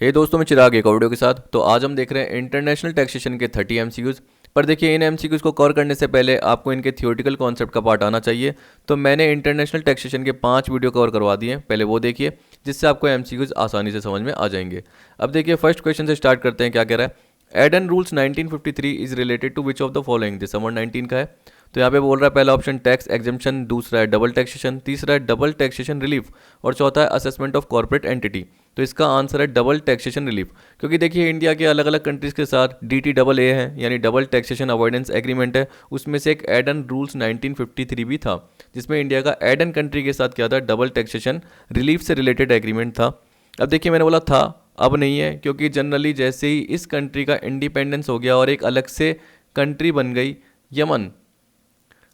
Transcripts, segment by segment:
हे दोस्तों, मैं चिराग एक वीडियो के साथ। तो आज हम देख रहे हैं इंटरनेशनल टैक्सेशन के 30 एमसीक्यूज़। पर देखिए, इन एमसीक्यूज़ को कवर करने से पहले आपको इनके थियोरेटिकल कॉन्सेप्ट का पार्ट आना चाहिए। तो मैंने इंटरनेशनल टैक्सेशन के 5 वीडियो कवर करवा दिए हैं, पहले वो देखिए, जिससे आपको एमसीक्यूज़ आसानी से समझ में आ जाएंगे। अब देखिए, फर्स्ट क्वेश्चन से स्टार्ट करते हैं। क्या कह रहा है? Aden rules 1953 is related to which of the following? दिसंबर 19 का है। तो यहाँ पे बोल रहा है पहला ऑप्शन टैक्स एग्जेम्पशन, दूसरा है डबल टैक्सेशन, तीसरा है डबल टैक्सेशन रिलीफ और चौथा है असेसमेंट ऑफ कॉर्पोरेट एंटिटी। तो इसका आंसर है डबल टैक्सेशन रिलीफ। क्योंकि देखिए, इंडिया के अलग अलग कंट्रीज़ के साथ DTAA है, यानी डबल टैक्सेशन अवॉइडेंस एग्रीमेंट है। उसमें से एक एडन रूल्स 1953 भी था, जिसमें इंडिया का एडन कंट्री के साथ क्या था? डबल टैक्सेशन रिलीफ से रिलेटेड एग्रीमेंट था। अब देखिए, मैंने बोला था, अब नहीं है, क्योंकि जनरली जैसे ही इस कंट्री का इंडिपेंडेंस हो गया और एक अलग से कंट्री बन गई यमन,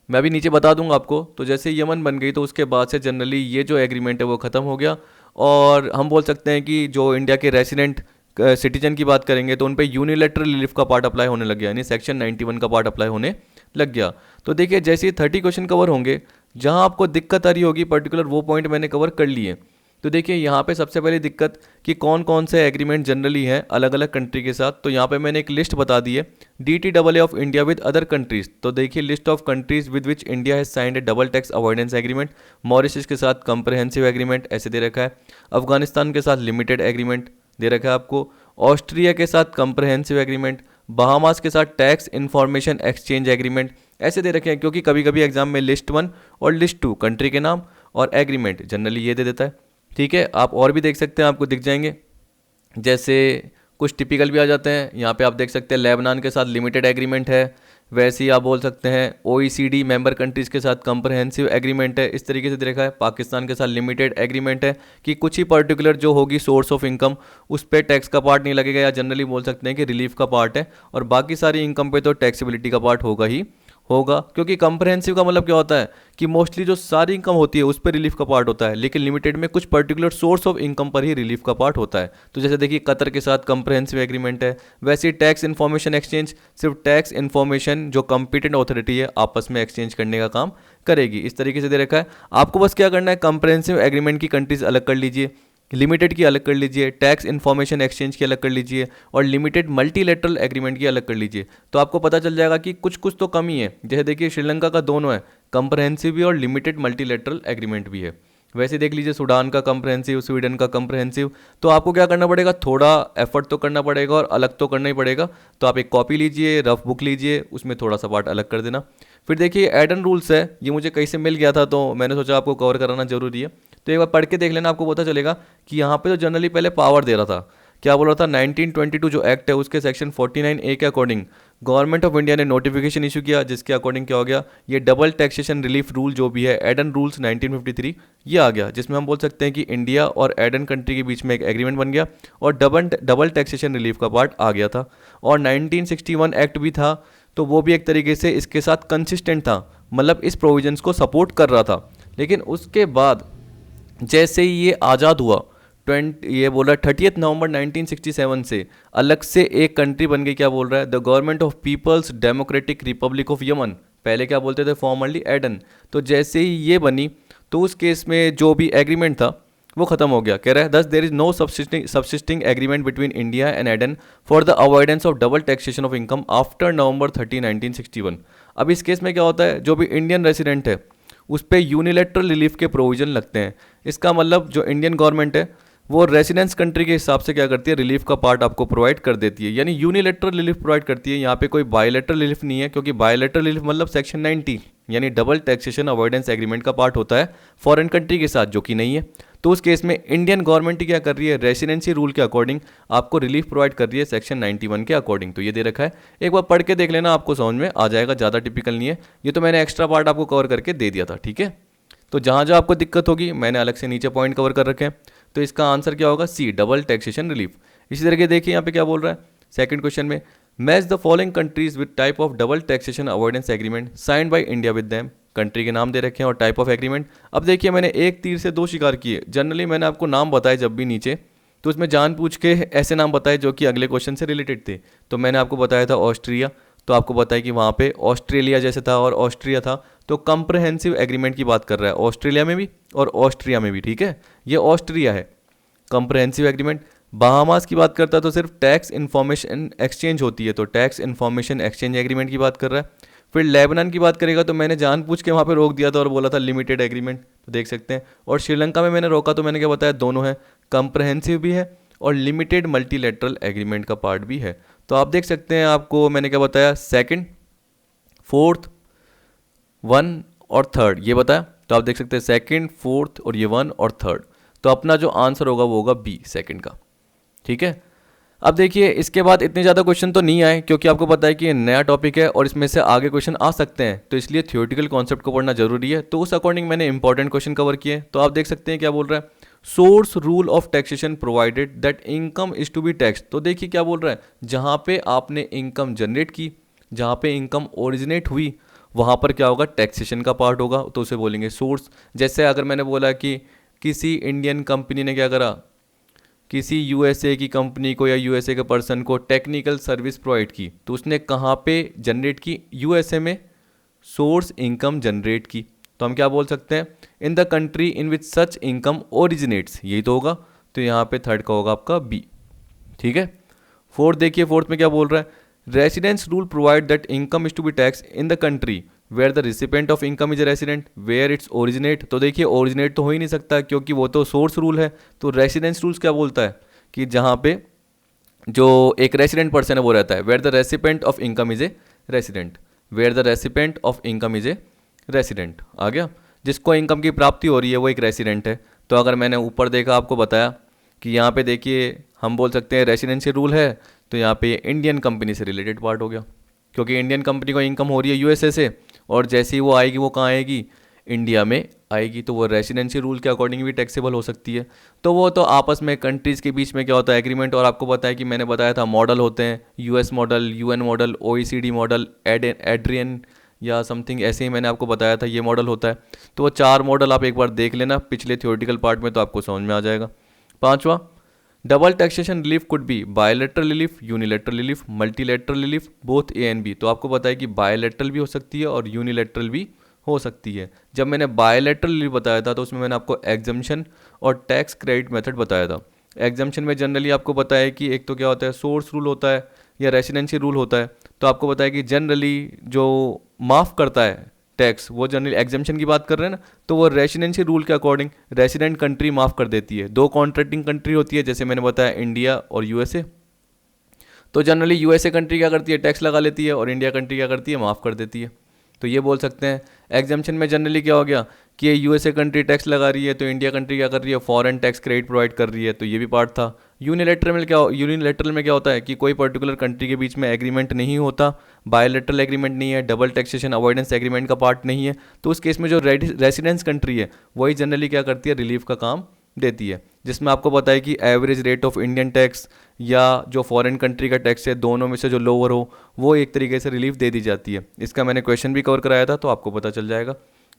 मैं भी नीचे बता दूंगा आपको। तो जैसे यमन बन गई तो उसके बाद से जनरली ये जो एग्रीमेंट है वो ख़त्म हो गया। और हम बोल सकते हैं कि जो इंडिया के रेसिडेंट सिटीजन की बात करेंगे तो उन पे यूनिलेटरल रिलीफ का पार्ट अप्लाई होने लग गया, यानी सेक्शन 91 का पार्ट अप्लाई होने लग गया। तो देखिए, जैसे ही 30 क्वेश्चन कवर होंगे, जहां आपको दिक्कत आ रही होगी पर्टिकुलर, वो पॉइंट मैंने कवर कर लिए। तो देखिए, यहाँ पे सबसे पहले दिक्कत कि कौन कौन से एग्रीमेंट जनरली हैं अलग अलग कंट्री के साथ। तो यहाँ पे मैंने एक लिस्ट बता दी है, DTAA of India with other countries. तो देखिए, list of countries with which India has signed A double tax avoidance agreement. Mauritius के साथ कंप्रहेंसिव एग्रीमेंट ऐसे दे रखा है। अफगानिस्तान के साथ लिमिटेड एग्रीमेंट दे रखा है आपको। ऑस्ट्रिया के साथ कंप्रहेंसिव एग्रीमेंट। बहामास के साथ टैक्स इन्फॉर्मेशन एक्सचेंज एग्रीमेंट ऐसे दे रखे हैं, क्योंकि कभी कभी एग्जाम में लिस्ट 1 और लिस्ट 2 कंट्री के नाम और एग्रीमेंट जनरली ये दे देता है। ठीक है, आप और भी देख सकते हैं, आपको दिख जाएंगे। जैसे कुछ टिपिकल भी आ जाते हैं। यहाँ पे आप देख सकते हैं लेबनान के साथ लिमिटेड एग्रीमेंट है। वैसे ही आप बोल सकते हैं OECD मेंबर कंट्रीज़ के साथ कंप्रहेंसिव एग्रीमेंट है, इस तरीके से देखा है। पाकिस्तान के साथ लिमिटेड एग्रीमेंट है कि कुछ ही पर्टिकुलर जो होगी सोर्स ऑफ इनकम, उस पर टैक्स का पार्ट नहीं लगेगा, या जनरली बोल सकते हैं कि रिलीफ का पार्ट है। और बाकी सारी इनकम पे तो टैक्सेबिलिटी का पार्ट होगा ही होगा। क्योंकि कंप्रहेंसिव का मतलब क्या होता है कि मोस्टली जो सारी इनकम होती है उस पर रिलीफ का पार्ट होता है, लेकिन लिमिटेड में कुछ पर्टिकुलर सोर्स ऑफ इनकम पर ही रिलीफ का पार्ट होता है। तो जैसे देखिए, कतर के साथ कंप्रहेंसिव एग्रीमेंट है। वैसे टैक्स इन्फॉर्मेशन एक्सचेंज सिर्फ टैक्स इन्फॉर्मेशन जो कंपिटेंट अथॉरिटी है आपस में एक्सचेंज करने का काम करेगी, इस तरीके से दे रखा है। आपको बस क्या करना है, कंप्रहेंसिव एग्रीमेंट की कंट्रीज अलग कर लीजिए, लिमिटेड की अलग कर लीजिए, टैक्स इन्फॉर्मेशन एक्सचेंज की अलग कर लीजिए और लिमिटेड मल्टीलेटरल एग्रीमेंट की अलग कर लीजिए। तो आपको पता चल जाएगा कि कुछ कुछ तो कमी है। जैसे देखिए, श्रीलंका का दोनों है, कंप्रहेंसिव भी और लिमिटेड मल्टीलेटरल एग्रीमेंट भी है। वैसे देख लीजिए, सूडान का कंप्रहेंसिव, स्वीडन का कंप्रहेंसिव। तो आपको क्या करना पड़ेगा, थोड़ा एफर्ट तो करना पड़ेगा और अलग तो करना ही पड़ेगा। तो आप एक कॉपी लीजिए, रफ बुक लीजिए, उसमें थोड़ा सा पार्ट अलग कर देना। फिर देखिए, एडन रूल्स है, ये मुझे कहीं से मिल गया था तो मैंने सोचा आपको कवर कराना जरूरी है। तो एक बार पढ़ के देख लेना, आपको पता चलेगा कि यहाँ पे तो जनरली पहले पावर दे रहा था। क्या बोल रहा था? 1922 जो एक्ट है उसके सेक्शन 49A के अकॉर्डिंग गवर्नमेंट ऑफ इंडिया ने नोटिफिकेशन इशू किया, जिसके अकॉर्डिंग क्या हो गया, ये डबल टैक्सेशन रिलीफ रूल जो भी है एडन रूल्स 1953 ये आ गया, जिसमें हम बोल सकते हैं कि इंडिया और एडन कंट्री के बीच में एक एग्रीमेंट बन गया और डबल टैक्सेशन रिलीफ का पार्ट आ गया था। और 1961 एक्ट भी था, तो वो भी एक तरीके से इसके साथ कंसिस्टेंट था, मतलब इस प्रोविजंस को सपोर्ट कर रहा था। लेकिन उसके बाद जैसे ही ये आज़ाद हुआ, ये बोल रहा है 30 नवंबर 1967 से अलग से एक कंट्री बन गई। क्या बोल रहा है? The government of people's democratic republic of Yemen. पहले क्या बोलते थे? Formerly Aden. तो जैसे ही ये बनी तो उस केस में जो भी एग्रीमेंट था वो खत्म हो गया। कह रहा है thus there is no subsisting agreement between India and Aden for the avoidance of double taxation of income after November 30 1961। अब इस केस में क्या होता है, जो भी इंडियन रेसिडेंट है उस पर यूनिलेटरल रिलीफ के प्रोविजन लगते हैं। इसका मतलब जो इंडियन गवर्नमेंट है वो रेसिडेंस कंट्री के हिसाब से क्या करती है, रिलीफ का पार्ट आपको प्रोवाइड कर देती है, यानी यूनिलेटरल रिलीफ प्रोवाइड करती है। यहाँ पे कोई बायलेटरल रिलीफ नहीं है, क्योंकि बायलेटरल रिलीफ मतलब सेक्शन 90 यानी डबल टैक्सेशन अवॉइडेंस एग्रीमेंट का पार्ट होता है फॉरेन कंट्री के साथ, जो कि नहीं है। तो उस केस में इंडियन गवर्नमेंट क्या कर रही है, रेसिडेंसी रूल के अकॉर्डिंग आपको रिलीफ प्रोवाइड कर रही है सेक्शन 91 के अकॉर्डिंग। तो ये दे रखा है, एक बार पढ़ के देख लेना, आपको समझ में आ जाएगा, ज़्यादा टिपिकल नहीं है। ये तो मैंने एक्स्ट्रा पार्ट आपको कवर करके दे दिया था, ठीक है। तो जहाँ जहाँ आपको दिक्कत होगी मैंने अलग से नीचे पॉइंट कवर कर रखे हैं। तो इसका आंसर क्या होगा? सी, डबल टैक्सेशन रिलीफ। इसी तरह के देखिए यहाँ पे क्या बोल रहा है सेकंड क्वेश्चन में, match the following countries with type of double taxation avoidance agreement signed by India with them. Country के नाम दे रखे हैं और टाइप ऑफ एग्रीमेंट। अब देखिए, मैंने एक तीर से दो शिकार किए। जनरली मैंने आपको नाम बताए जब भी नीचे, तो उसमें जान पूछ के ऐसे नाम बताए जो कि अगले क्वेश्चन से रिलेटेड थे। तो मैंने आपको बताया था ऑस्ट्रिया, तो आपको बताया कि वहाँ पे ऑस्ट्रेलिया जैसे था और ऑस्ट्रिया था। तो कंप्रहेंसिव एग्रीमेंट की बात कर रहा है ऑस्ट्रेलिया में भी और ऑस्ट्रिया में भी, ठीक है। ये ऑस्ट्रिया है कंप्रहेंसिव एग्रीमेंट। बहामास की बात करता है तो सिर्फ टैक्स इन्फॉर्मेशन एक्सचेंज होती है, तो टैक्स इन्फॉर्मेशन एक्सचेंज एग्रीमेंट की बात कर रहा है। फिर लेबनान की बात करेगा तो मैंने जानबूझ के वहाँ पे रोक दिया था और बोला था लिमिटेड एग्रीमेंट, तो देख सकते हैं। और श्रीलंका में मैंने रोका तो मैंने क्या बताया, दोनों है, कंप्रहेंसिव भी है और लिमिटेड मल्टीलेटरल एग्रीमेंट का पार्ट भी है। तो आप देख सकते हैं, आपको मैंने क्या बताया, सेकंड, फोर्थ, वन और थर्ड ये बताया। तो आप देख सकते हैं सेकंड, फोर्थ और ये वन और थर्ड। तो अपना जो आंसर होगा वो होगा बी, सेकंड का। ठीक है। अब देखिए इसके बाद इतने ज़्यादा क्वेश्चन तो नहीं आए, क्योंकि आपको पता है कि ये नया टॉपिक है और इसमें से आगे क्वेश्चन आ सकते हैं, तो इसलिए थियोरेटिकल कॉन्सेप्ट को पढ़ना जरूरी है। तो उस अकॉर्डिंग मैंने इंपॉर्टेंट क्वेश्चन कवर किए। तो आप देख सकते हैं क्या बोल रहा है, source rule of taxation provided that income is to be tax. तो देखिए क्या बोल रहा है, जहाँ पे आपने इनकम जनरेट की, जहाँ पे इनकम ओरिजिनेट हुई, वहाँ पर क्या होगा, टैक्सेशन का पार्ट होगा, तो उसे बोलेंगे सोर्स। जैसे अगर मैंने बोला कि किसी इंडियन कंपनी ने क्या करा, किसी यूएसए की कंपनी को या यूएसए के पर्सन को टेक्निकल सर्विस प्रोवाइड की, तो उसने कहाँ पे जनरेट की, यूएसए में सोर्स इनकम जनरेट की। तो हम क्या बोल सकते हैं, इन the country in which such income originates, यही तो होगा। तो यहाँ पे थर्ड का होगा आपका बी। ठीक है। फोर्थ देखिए, फोर्थ में क्या बोल रहा है, residence rule provide that income is to be tax in the country where the recipient of income is resident where it's originate. तो देखिए ओरिजिनेट तो हो ही नहीं सकता, क्योंकि वो तो सोर्स रूल है। तो रेसिडेंस रूल्स क्या बोलता है कि जहाँ पे जो एक रेसिडेंट पर्सन है वो रहता है, where the recipient of income is a resident, where the recipient of income is a resident. आ गया, जिसको इनकम की प्राप्ति हो रही है वो एक रेसिडेंट है। तो अगर मैंने ऊपर देखा आपको बताया कि यहाँ पे देखिए हम बोल सकते हैं रेसिडेंशियल रूल है, तो यहाँ पे इंडियन कंपनी से रिलेटेड पार्ट हो गया, क्योंकि इंडियन कंपनी को इनकम हो रही है यूएसए से, और जैसे ही वो आएगी वो कहाँ आएगी, इंडिया में आएगी, तो वो रेसिडेंशियल रूल के अकॉर्डिंग भी टैक्सेबल हो सकती है। तो वो तो आपस में कंट्रीज़ के बीच में क्या होता है, एग्रीमेंट। और आपको पता है कि मैंने बताया था मॉडल होते हैं, US model, UN model, OECD model, Adrian या समथिंग ऐसे ही मैंने आपको बताया था, ये मॉडल होता है। तो वो 4 मॉडल आप एक बार देख लेना पिछले थ्योरेटिकल पार्ट में, तो आपको समझ में आ जाएगा। पांचवा, double taxation relief could be bilateral relief, unilateral relief, multilateral relief, both A and B. तो आपको पता है कि बायलैटरल भी हो सकती है और यूनिलैटरल भी हो सकती है। जब मैंने बायलैटरल रिलीफ बताया था तो उसमें मैंने आपको एग्जम्पशन और टैक्स क्रेडिट मेथड बताया था। एग्जम्पशन में जनरली आपको पता है कि एक तो क्या होता है, सोर्स रूल होता है या रेसिडेंशियल रूल होता है। तो आपको पता है कि जनरली जो माफ़ करता है टैक्स, वो जनरली एग्जम्पशन की बात कर रहे हैं ना, तो वो रेसिडेंशियल रूल के अकॉर्डिंग रेसिडेंट कंट्री माफ़ कर देती है। 2 कॉन्ट्रैक्टिंग कंट्री होती है, जैसे मैंने बताया इंडिया और यूएसए। तो जनरली यूएसए कंट्री क्या करती है, टैक्स लगा लेती है, और इंडिया कंट्री क्या करती है, माफ़ कर देती है। तो ये बोल सकते हैं। एग्जम्पशन में जनरली क्या हो गया कि यूएसए कंट्री टैक्स लगा रही है, तो इंडिया कंट्री क्या कर रही है, फॉरेन टैक्स क्रेडिट प्रोवाइड कर रही है, तो ये भी पार्ट था। यूनिलैटरल में क्या होता है कि कोई पर्टिकुलर कंट्री के बीच में एग्रीमेंट नहीं होता, बायलैटरल एग्रीमेंट नहीं है, डबल टैक्सेशन अवॉइडेंस एग्रीमेंट का पार्ट नहीं है। तो उस केस में जो रेसिडेंस कंट्री है वही जनरली क्या करती है, रिलीफ का काम देती है, जिसमें आपको पता है कि average rate of Indian tax या जो फॉरेन कंट्री का टैक्स है, दोनों में से जो लोअर हो वो एक तरीके से रिलीफ दे दी जाती है। इसका मैंने क्वेश्चन भी कवर कराया था, तो आपको पता चल जाएगा।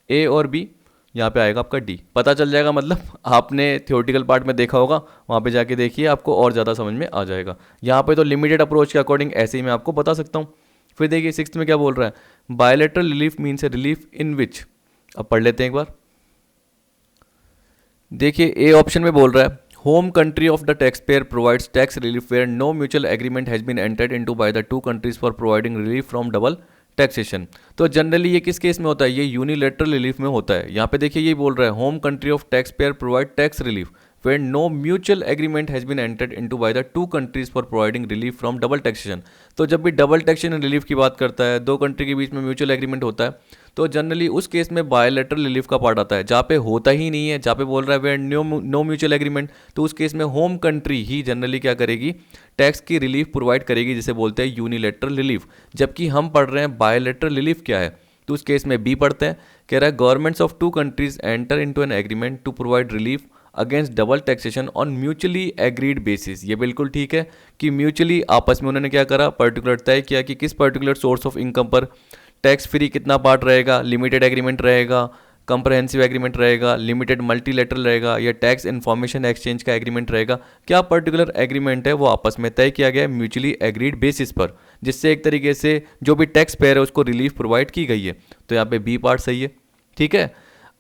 ए और बी, यहाँ पे आएगा आपका डी। पता चल जाएगा मतलब आपने थ्योरेटिकल पार्ट में देखा होगा, वहाँ पे जाके देखिए, आपको और ज़्यादा समझ में आ जाएगा। यहाँ पे तो लिमिटेड अप्रोच के अकॉर्डिंग ऐसे ही मैं आपको बता सकता हूँ। फिर देखिए 6th में क्या बोल रहा है, bilateral relief means a relief in which. अब पढ़ लेते हैं एक बार। देखिए ए ऑप्शन में बोल रहा है, home country of the tax payer provides tax relief where no mutual agreement has been entered into by the 2 countries for providing relief from double taxation. तो जनरली ये किस केस में होता है, ये यूनिलैटरल रिलीफ में होता है। यहाँ पे देखिए ये बोल रहा है, home country of tax payer provide tax relief where no mutual agreement has been entered into by the 2 countries for providing relief from double taxation. तो जब भी डबल टैक्सेशन रिलीफ की बात करता है, 2 कंट्री के बीच में म्यूचुअल एग्रीमेंट होता है, तो जनरली उस केस में बायलैटरल रिलीफ का पार्ट आता है। जहाँ पे होता ही नहीं है, जहाँ पे बोल रहा है वेयर नो म्यूचुअल एग्रीमेंट, तो उस केस में होम कंट्री ही जनरली क्या करेगी, टैक्स की रिलीफ प्रोवाइड करेगी, जिसे बोलते हैं यूनिलैटरल रिलीफ। जबकि हम पढ़ रहे हैं बायलैटरल रिलीफ क्या है, तो उस केस में बी पढ़ते हैं। कह रहा है governments of 2 countries enter into an agreement to provide relief against double taxation on mutually agreed basis. ये बिल्कुल ठीक है कि म्यूचुअली आपस में उन्होंने क्या करा, पर्टिकुलर तय किया कि किस पर्टिकुलर सोर्स ऑफ इनकम पर टैक्स फ्री कितना पार्ट रहेगा, लिमिटेड एग्रीमेंट रहेगा, कंप्रहेंसिव एग्रीमेंट रहेगा, लिमिटेड मल्टीलैटरल रहेगा, या टैक्स इन्फॉर्मेशन एक्सचेंज का एग्रीमेंट रहेगा। क्या पर्टिकुलर एग्रीमेंट है वो आपस में तय किया गया है म्यूचुअली एग्रीड बेसिस पर, जिससे एक तरीके से जो भी टैक्स पेयर है उसको रिलीफ प्रोवाइड की गई है। तो यहाँ पे बी पार्ट सही है। ठीक है।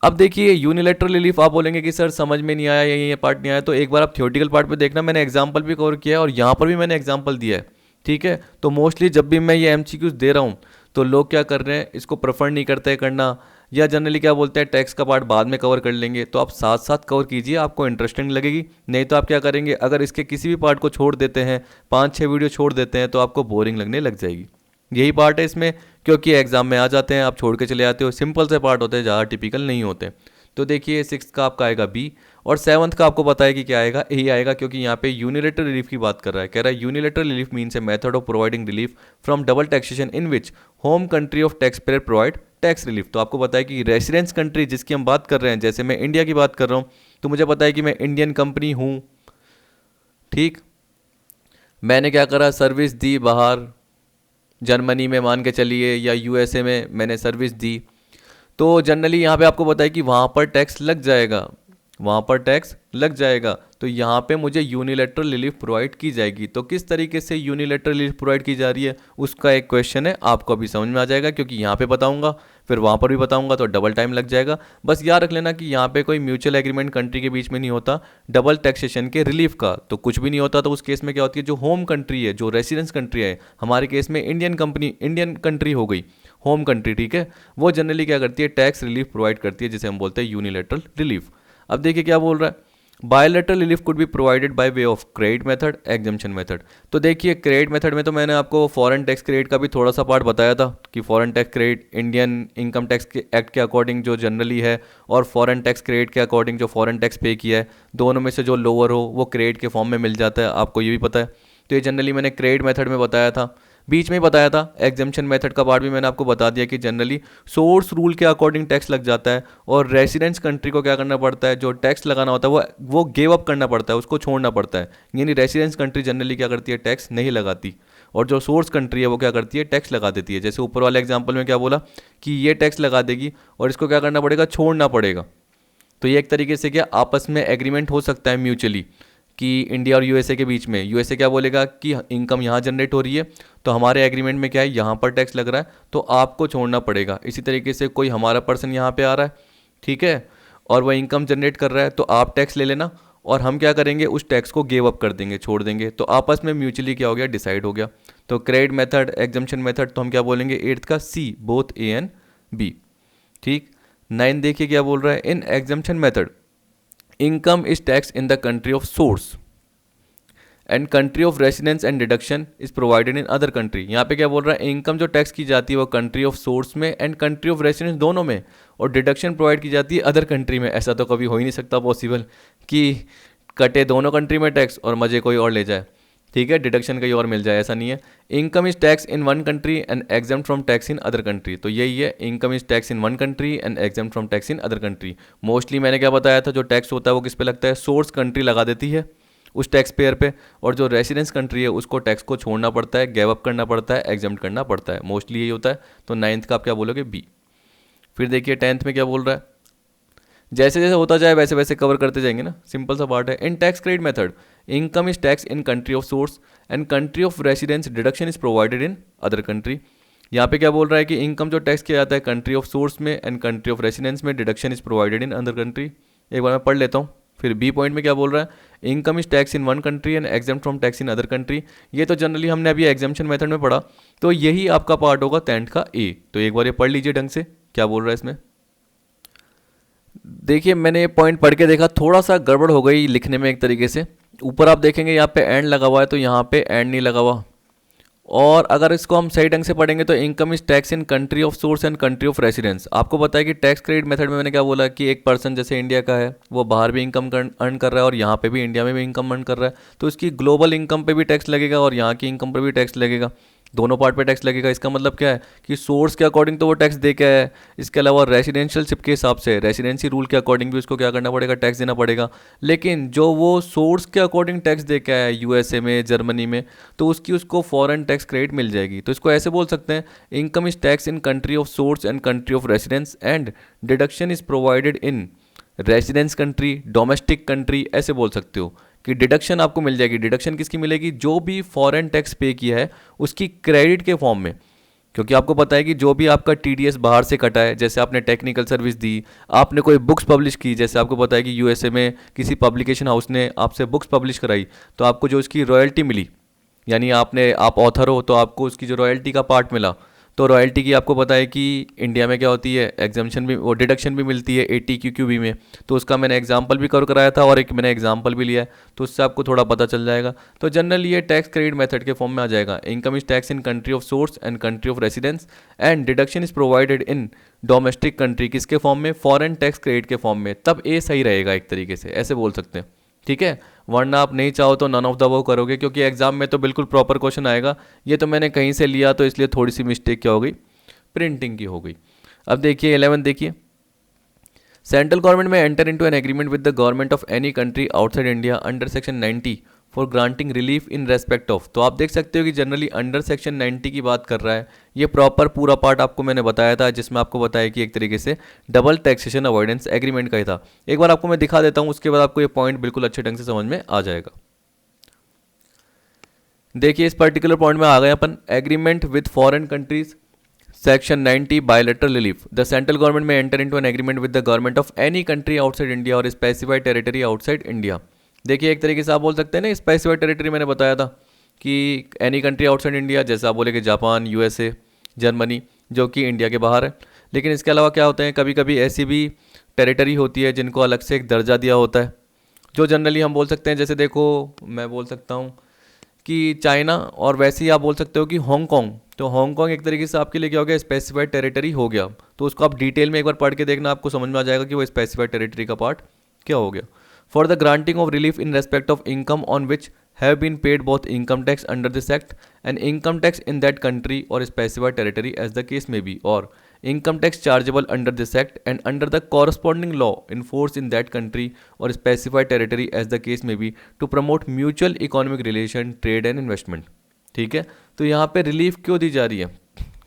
अब देखिए यूनिलेटरल रिलीफ आप बोलेंगे कि सर समझ में नहीं आया, ये पार्ट नहीं आया, तो एक बार आप थियोरटिकल पार्ट पे देखना, मैंने एग्जांपल भी कवर किया है और यहाँ पर भी मैंने एग्जांपल दिया है, ठीक है। तो मोस्टली जब भी मैं ये एमसीक्यूज दे रहा हूँ तो लोग क्या कर रहे हैं, इसको प्रेफर नहीं करते करना, या जनरली क्या बोलते हैं टैक्स का पार्ट बाद में कवर कर लेंगे। तो आप साथ साथ कवर कीजिए, आपको इंटरेस्टिंग लगेगी। नहीं तो आप क्या करेंगे, अगर इसके किसी भी पार्ट को छोड़ देते हैं, 5-6 वीडियो छोड़ देते हैं, तो आपको बोरिंग लगने लग जाएगी। यही पार्ट है इसमें, क्योंकि एग्जाम में आ जाते हैं, आप छोड़ के चले आते हो, सिंपल से पार्ट होते हैं, ज़्यादा टिपिकल नहीं होते। तो देखिए 6th का आपका आएगा बी, और 7th का आपको पता है कि क्या आएगा, ए आएगा, क्योंकि यहाँ पे यूनिलेटरल रिलीफ की बात कर रहा है। कह रहा है unilateral relief means a method of providing relief from double taxation in which home country of tax payer provide tax relief. तो आपको पता है कि रेसिडेंस कंट्री जिसकी हम बात कर रहे हैं, जैसे मैं इंडिया की बात कर रहा हूँ, तो मुझे पता है कि मैं इंडियन कंपनी हूँ, ठीक। मैंने क्या करा, सर्विस दी बाहर, जर्मनी में मान के चलिए, या यूएसए में मैंने सर्विस दी, तो जनरली यहाँ पे आपको पता है कि वहाँ पर टैक्स लग जाएगा, वहाँ पर टैक्स लग जाएगा। तो यहाँ पे मुझे यूनिलेटरल रिलीफ प्रोवाइड की जाएगी। तो किस तरीके से यूनिलेटरल रिलीफ प्रोवाइड की जा रही है उसका एक क्वेश्चन है, आपको अभी समझ में आ जाएगा, क्योंकि यहाँ पे बताऊँगा फिर वहाँ पर भी बताऊँगा, तो डबल टाइम लग जाएगा। बस याद रख लेना कि यहाँ पे कोई म्यूचुअल एग्रीमेंट कंट्री के बीच में नहीं होता डबल टैक्सेशन के रिलीफ का, तो कुछ भी नहीं होता। तो उस केस में क्या होती है, जो होम कंट्री है, जो रेसिडेंस कंट्री है, हमारे केस में इंडियन कंट्री हो गई होम कंट्री, ठीक है, वो जनरली क्या करती है, टैक्स रिलीफ प्रोवाइड करती है, जिसे हम बोलते हैं यूनिलेटरल रिलीफ। अब देखिए क्या बोल रहा है, bilateral relief could be provided by way of credit method, exemption method. तो देखिए क्रेडिट मेथड में तो मैंने आपको फॉरेन टैक्स क्रेडिट का भी थोड़ा सा पार्ट बताया था कि foreign tax credit Indian income tax के एक्ट के अकॉर्डिंग जो जनरली है, और फॉरेन टैक्स क्रेडिट के अकॉर्डिंग जो फॉरेन टैक्स पे किया है, दोनों में से जो लोअर हो वो क्रेडिट के फॉर्म में मिल जाता है, आपको ये भी पता है। तो ये जनरली मैंने क्रेडिट मेथड में बताया था, बीच में ही बताया था। एग्जम्पशन मेथड का पार्ट भी मैंने आपको बता दिया कि जनरली सोर्स रूल के अकॉर्डिंग टैक्स लग जाता है, और रेसिडेंस कंट्री को क्या करना पड़ता है, जो टैक्स लगाना होता है वो गिव अप करना पड़ता है, उसको छोड़ना पड़ता है। यानी रेसिडेंस कंट्री जनरली क्या करती है, टैक्स नहीं लगाती, और जो सोर्स कंट्री है वो क्या करती है, टैक्स लगा देती है। जैसे ऊपर वाले एग्जाम्पल में क्या बोला कि ये टैक्स लगा देगी और इसको क्या करना पड़ेगा, छोड़ना पड़ेगा। तो ये एक तरीके से क्या आपस में एग्रीमेंट हो सकता है म्यूचुअली, कि इंडिया और यूएसए के बीच में, यूएसए क्या बोलेगा कि इनकम यहाँ जनरेट हो रही है, तो हमारे एग्रीमेंट में क्या है, यहाँ पर टैक्स लग रहा है, तो आपको छोड़ना पड़ेगा। इसी तरीके से कोई हमारा पर्सन यहाँ पे आ रहा है, ठीक है, और वह इनकम जनरेट कर रहा है, तो आप टैक्स ले लेना, और हम क्या करेंगे, उस टैक्स को गिव अप कर देंगे, छोड़ देंगे। तो आपस में म्यूचुअली क्या हो गया, डिसाइड हो गया। तो क्रेडिट मेथड, एग्जम्पशन मेथड, तो हम क्या बोलेंगे, 8th का C, both A and B, ठीक। 9 देखिए क्या बोल रहा है, in exemption method income is taxed in the country of source and country of residence and deduction is provided in other country। यहाँ पे क्या बोल रहा है, इनकम जो टैक्स की जाती है वो कंट्री ऑफ सोर्स में एंड कंट्री ऑफ रेसिडेंस दोनों में, और डिडक्शन प्रोवाइड की जाती है अदर कंट्री में। ऐसा तो कभी हो ही नहीं सकता पॉसिबल कि कटे दोनों कंट्री में टैक्स और मजे कोई और ले जाए, ठीक है, डिडक्शन कहीं और मिल जाए, ऐसा नहीं है। Income is tax in one country and exempt from tax in other country. तो यही है, income is tax in one country and exempt from tax in other country. Mostly मैंने क्या बताया था, जो टैक्स होता है वो किस पे लगता है, सोर्स कंट्री लगा देती है उस टैक्स पेयर पे, और जो रेसिडेंस कंट्री है उसको टैक्स को छोड़ना पड़ता है, गैव अप करना पड़ता है, एग्जाम्प्ट करना पड़ता है, मोस्टली यही होता है। तो 9th का आप क्या बोलोगे, बी। फिर देखिए 10th में क्या बोल रहा है, जैसे जैसे होता जाए वैसे वैसे कवर करते जाएंगे ना, सिंपल सा पार्ट है। इन tax credit method income is tax in country of source and country of residence, deduction is provided in other country. यहाँ पे क्या बोल रहा है कि इनकम जो टैक्स किया जाता है कंट्री ऑफ सोर्स में एंड कंट्री ऑफ रेसिडेंस में, deduction is provided in other country. एक बार मैं पढ़ लेता हूँ। फिर बी पॉइंट में क्या बोल रहा है, income is tax in one country and exempt from tax in other country. ये तो जनरली हमने अभी एग्जाम्पशन मेथड में पढ़ा, तो यही आपका पार्ट होगा 10th का ए। तो एक बार ये पढ़ लीजिए ढंग से क्या बोल रहा है इसमें। देखिए मैंने ये पॉइंट पढ़ के देखा, थोड़ा सा गड़बड़ हो गई लिखने में एक तरीके से। ऊपर आप देखेंगे यहाँ पे एंड लगा हुआ है, तो यहाँ पे एंड नहीं लगा हुआ, और अगर इसको हम सही ढंग से पढ़ेंगे तो income is tax in country of source and country of residence. आपको पता है कि टैक्स क्रेडिट मेथड में मैंने क्या बोला कि एक पर्सन जैसे इंडिया का है, वो बाहर भी इनकम अर्न कर रहा है और यहाँ पे भी इंडिया में भी इनकम अर्न कर रहा है, तो इसकी ग्लोबल इनकम पे भी टैक्स लगेगा और यहाँ की इनकम पर भी टैक्स लगेगा, दोनों पार्ट पे टैक्स लगेगा। इसका मतलब क्या है कि सोर्स के अकॉर्डिंग तो वो टैक्स दे के है, इसके अलावा रेसिडेंशियलशिप के हिसाब से, रेसिडेंसी रूल के अकॉर्डिंग भी उसको क्या करना पड़ेगा, टैक्स देना पड़ेगा। लेकिन जो वो सोर्स के अकॉर्डिंग टैक्स दे के आया है यूएसए में, जर्मनी में, तो उसको फॉरेन टैक्स क्रेडिट मिल जाएगी। तो इसको ऐसे बोल सकते हैं, income is tax in country of source and country of residence and deduction is provided in residence country, domestic country, ऐसे बोल सकते हो कि डिडक्शन आपको मिल जाएगी। डिडक्शन किसकी मिलेगी, जो भी फॉरेन टैक्स पे किया है उसकी क्रेडिट के फॉर्म में, क्योंकि आपको पता है कि जो भी आपका टीडीएस बाहर से कटा है, जैसे आपने टेक्निकल सर्विस दी, आपने कोई बुक्स पब्लिश की, जैसे आपको पता है कि यूएसए में किसी पब्लिकेशन हाउस ने आपसे बुक्स पब्लिश कराई, तो आपको जो उसकी रॉयल्टी मिली, यानी आप ऑथर हो तो आपको उसकी जो रॉयल्टी का पार्ट मिला, तो रॉयल्टी की आपको पता है कि इंडिया में क्या होती है, एग्जामेशन भी, वो डिडक्शन भी मिलती है 80 QQB में। तो उसका मैंने एग्जांपल भी कवर कराया था और एक मैंने एग्जांपल भी लिया है, तो उससे आपको थोड़ा पता चल जाएगा। तो जनरली ये टैक्स क्रेडिट मेथड के फॉर्म में आ जाएगा। Income is tax in country of source and country of residence and deduction is provided in domestic country, किसके फॉर्म में, फॉरेन टैक्स क्रेडिट के फॉर्म में। तब ए सही रहेगा, एक तरीके से ऐसे बोल सकते हैं, ठीक है। वरना आप नहीं चाहो तो नन ऑफ द अबव करोगे, क्योंकि एग्जाम में तो बिल्कुल प्रॉपर क्वेश्चन आएगा। ये तो मैंने कहीं से लिया, तो इसलिए थोड़ी सी मिस्टेक क्या हो गई, प्रिंटिंग की हो गई। अब देखिए 11 देखिए, central government may enter into an agreement with the government of any country outside India under section 90 for granting relief in respect of. तो आप देख सकते हो कि जनरली अंडर सेक्शन 90 की बात कर रहा है। ये प्रॉपर पूरा पार्ट आपको मैंने बताया था, जिसमें आपको बताया कि एक तरीके से डबल टैक्सेशन अवॉइडेंस एग्रीमेंट का ही था। एक बार आपको मैं दिखा देता हूँ, उसके बाद आपको ये पॉइंट बिल्कुल अच्छे ढंग से समझ में आ जाएगा। देखिए इस पर्टिकुलर पॉइंट में आ गए अपन, agreement with foreign countries section 90 bilateral relief. The central government may enter into an agreement with the government of any country outside India or specified territory outside India. देखिए एक तरीके से आप बोल सकते हैं ना, स्पेसिफाइड टेरिटरी मैंने बताया था कि एनी कंट्री आउटसाइड इंडिया, जैसे आप बोले कि जापान, यूएसए, जर्मनी, जो कि इंडिया के बाहर है। लेकिन इसके अलावा क्या होते हैं, कभी कभी ऐसी भी टेरिटरी होती है जिनको अलग से एक दर्जा दिया होता है, जो जनरली हम बोल सकते हैं, जैसे देखो मैं बोल सकता हूँ कि चाइना, और वैसे ही आप बोल सकते हो कि हांगकांग। तो हांगकांग एक तरीके से आपके लिए क्या हो गया, स्पेसिफाइड टेरिटरी हो गया। तो उसको आप डिटेल में एक बार पढ़ के देखना, आपको समझ में आ जाएगा कि वो स्पेसिफाइड टेरिटरी का पार्ट क्या हो गया। For the granting of relief in respect of income on which have been paid both income tax under this act and income tax in that country or specified territory as the case may be, or income tax chargeable under this act and under the corresponding law in force in that country or specified territory as the case may be to promote mutual economic relation, trade and investment। ठीक है, तो यहाँ पे relief क्यों दी जा रही है,